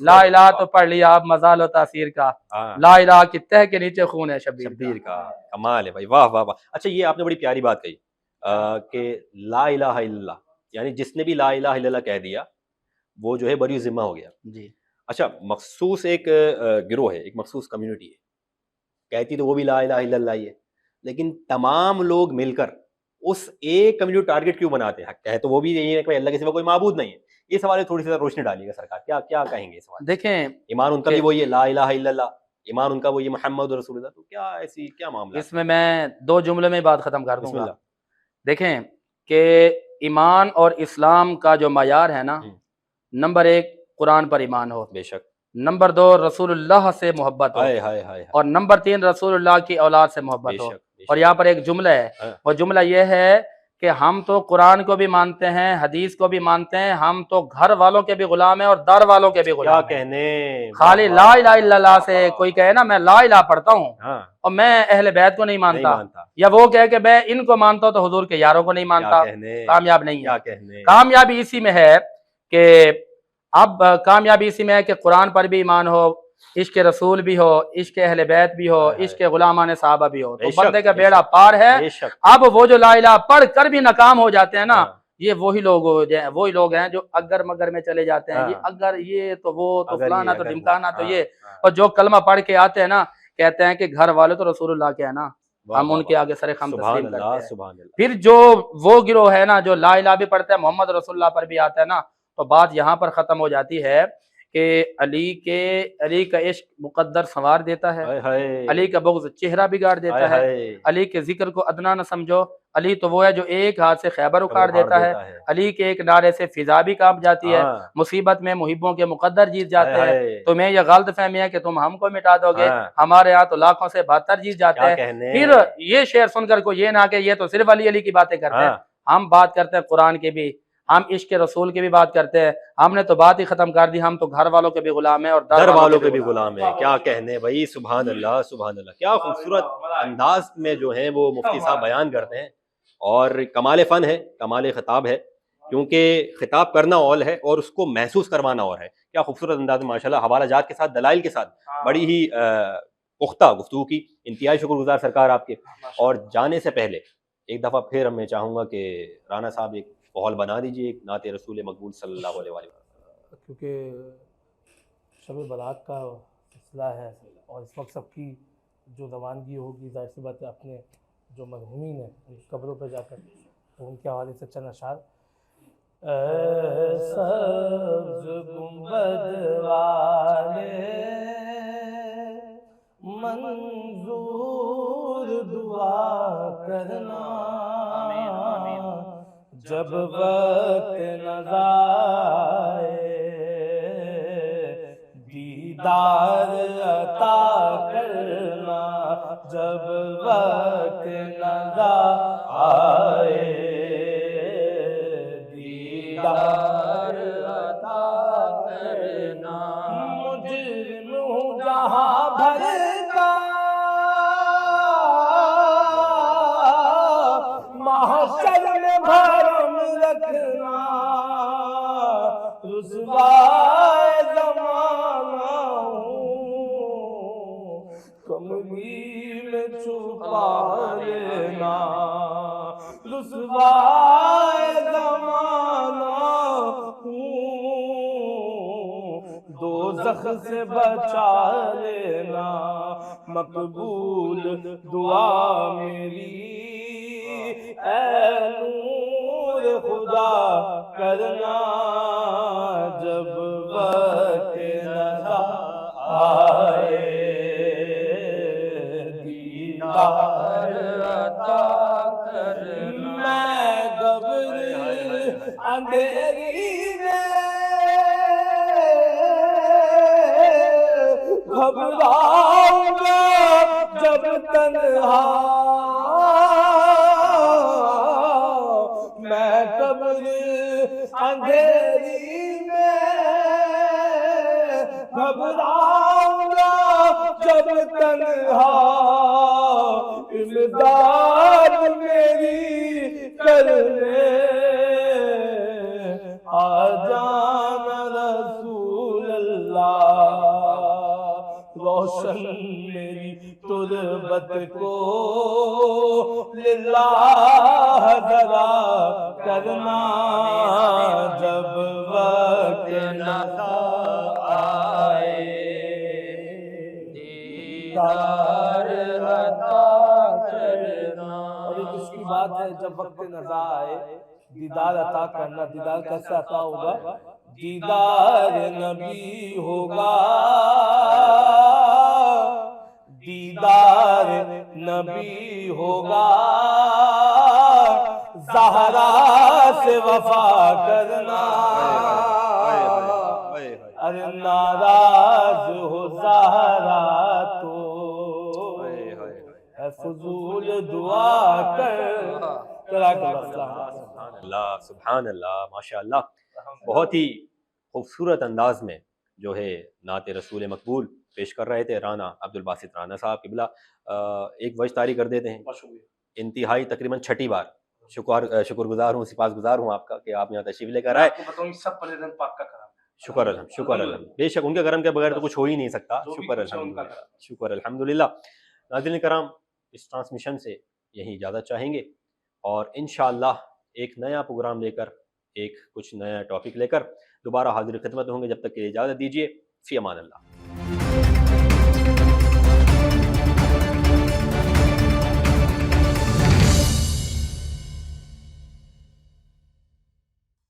لا الہ تو پڑھ لیا آپ مزال و تاثیر کا, لا الہ کی تہ کے نیچے خون ہے شبیر کا. کمال ہے بھائی, واہ واہ واہ. اچھا یہ آپ نے بڑی پیاری بات کہی کہ لا الہ الا اللہ, یعنی جس نے بھی لا الہ الا اللہ کہہ دیا وہ جو ہے بری ذمہ ہو گیا. جی اچھا مخصوص ایک گروہ ہے, ایک مخصوص کمیونٹی ہے, کہتی تو وہ بھی لا الہ الا اللہ ہی ہے, لیکن تمام لوگ مل کر اس ایک کمیونٹی ٹارگٹ کیوں بناتے ہیں؟ کہے تو وہ بھی یہی ہے کہ اللہ کے سوا کوئی معبود نہیں ہے. یہ سوال تھوڑی سی روشنی ڈالیے گا سرکار, کیا کہیں گے اس سوال؟ دیکھیں ایمان ان کا بھی وہی ہے لا الہ الا اللہ, ایمان ان کا وہی محمد رسول اللہ, تو کیا معاملہ اس میں دو جملے میں بات ختم کر دوں بسم گا. اللہ. دیکھیں کہ ایمان اور اسلام کا جو معیار ہے نا, نمبر 1 قرآن پر ایمان ہو, بے شک, نمبر 2 رسول اللہ سے محبت ہو, اور نمبر 3 رسول اللہ کی اولاد سے محبت ہو. اور یہاں پر ایک جملہ ہے, وہ جملہ یہ ہے کہ ہم تو قرآن کو بھی مانتے ہیں, حدیث کو بھی مانتے ہیں, ہم تو گھر والوں کے بھی غلام ہیں اور در والوں کے بھی غلام ہیں. کیا کہنے, خالی لا الہ الا اللہ سے کوئی کہے نا میں لا الہ پڑھتا ہوں اور میں اہل بیت کو نہیں مانتا, یا وہ کہے کہ میں ان کو مانتا ہوں تو حضور کے یاروں کو نہیں مانتا, کامیاب نہیں ہے. کامیابی اسی میں ہے کہ اب کامیابی اسی میں ہے کہ قرآن پر بھی ایمان ہو, عشق رسول بھی ہو, عشق اہل بیت بھی ہو, عشق غلامان صحابہ بھی ہو, تو بندے کا بیڑا پار ہے. اب وہ جو لا الہ پڑھ کر بھی ناکام ہو جاتے ہیں نا, یہ وہی لوگ ہیں جو اگر مگر میں چلے جاتے ہیں. یہ اگر یہ تو وہ تو فلانا تو ڈمکانا تو یہ, اور جو کلمہ پڑھ کے آتے ہیں نا کہتے ہیں کہ گھر والے تو رسول اللہ کے ہیں نا, ہم ان کے آگے سر خم تسلیم کرتے ہیں. پھر جو وہ گروہ ہے نا جو لا الہ بھی پڑھتے ہیں محمد رسول اللہ پر بھی آتا ہے نا, تو بات یہاں پر ختم ہو جاتی ہے کہ علی کا عشق مقدر سنوار دیتا ہے, علی کا بغض چہرہ بگاڑ دیتا ہے, علی کے ذکر کو ادنا نہ سمجھو, علی تو وہ ہے جو ایک ہاتھ سے خیبر اکھاڑ دیتا ہے, علی کے ایک نعرے سے فضا بھی کانپ جاتی ہے, مصیبت میں محبوں کے مقدر جیت جاتے ہیں. تمہیں یہ غلط فہمی ہے کہ تم ہم کو مٹا دو گے, ہمارے ہاں تو لاکھوں سے 72 جیت جاتے ہیں. پھر یہ شعر سن کر کو یہ نہ کہ یہ تو صرف علی کی باتیں کرتے ہیں. ہم بات کرتے ہیں قرآن کی بھی, ہم عشق رسول کی بھی بات کرتے ہیں. ہم نے تو بات ہی ختم کر دی, ہم تو گھر والوں کے بھی غلام ہیں اور در والوں کے بھی غلام ہیں. کیا کہنے بھائی, سبحان اللہ سبحان اللہ, کیا خوبصورت انداز میں جو ہے وہ مفتی صاحب بیان کرتے ہیں. اور کمال فن ہے, کمال خطاب ہے, کیونکہ خطاب کرنا اول ہے اور اس کو محسوس کروانا اور ہے. کیا خوبصورت انداز میں ماشاءاللہ, حوالہ جات کے ساتھ, دلائل کے ساتھ, بڑی ہی پختہ گفتگو کی. انتہائی شکر گزار سرکار آپ کے. اور جانے سے پہلے ایک دفعہ پھر میں چاہوں گا کہ رانا صاحب ایک ماحول بنا دیجیے ایک نعت رسول مقبول صلی اللہ علیہ وسلم. کیونکہ شب برات کا سلسلہ ہے اور اس وقت سب کی جو روانگی ہوگی, ظاہر سی بات ہے اپنے جو مرحومین ہیں ان کی قبروں پہ جا کر ان کے حوالے سے چند اشعار. اے سبز گنبد والے منظور دعا کرنا, جب وقت نظر آئے دیدار عطا کرنا, جب وقت نظر آئے دیدار عطا کرنا. مجرم ہوں جہاں بھر کا محشر میں بھرم رکھنا, رسوائے زمانہ ہوں کملی میں چھپا لینا, رسوائے زمانہ ہوں دوزخ سے بچا لینا. مقبول دعا میری اے نور خدا کرنا جب وقت نظر آئے دیدار عطا کرنا میں قبر اندھیری گھبراؤں گا جب تنہا میں قبر اندھیری میں گھبراؤں گا جب تنہا امداد میری کرنے آ جانا رسول اللہ روشن میری تربت کو للہ ذرا کرنا جب وقت نظر آئے دیدار عطا کرنا۔ اور یہ کس کی بات ہے؟ جب وقت نظر آئے دیدار عطا کرنا۔ دیدار کیسے عطا ہوگا؟ دیدار نبی ہوگا، دیدار نبی ہوگا، زہرا سے وفا کرنا، ارے ناراض ہو زہرا تو اے فضول دعا کر۔ سبحان اللہ، ماشاء اللہ، بہت ہی خوبصورت انداز میں جو ہے نعت رسول مقبول پیش کر رہے تھے رانا عبدالباسط رانا صاحب قبلہ۔ ایک وجہ طاری کر دیتے ہیں، انتہائی تقریباً چھٹی بار شکر گزار ہوں، سپاس گزار ہوں آپ کا کہ آپ یہاں تشریف لے کر آئے۔ سب پر رحمت پاک کا کرم، شکر الحمد، شکر الحمد، بے شک ان کے کرم کے بغیر تو کچھ ہو ہی نہیں سکتا۔ شکر الحمد، شکر الحمدللہ۔ ناظرین کرام، اس ٹرانسمیشن سے یہی اجازت چاہیں گے، اور انشاءاللہ ایک نیا پروگرام لے کر، ایک کچھ نیا ٹاپک لے کر دوبارہ حاضر خدمت ہوں گے۔ جب تک کے لیے اجازت دیجیے، فی امان اللہ۔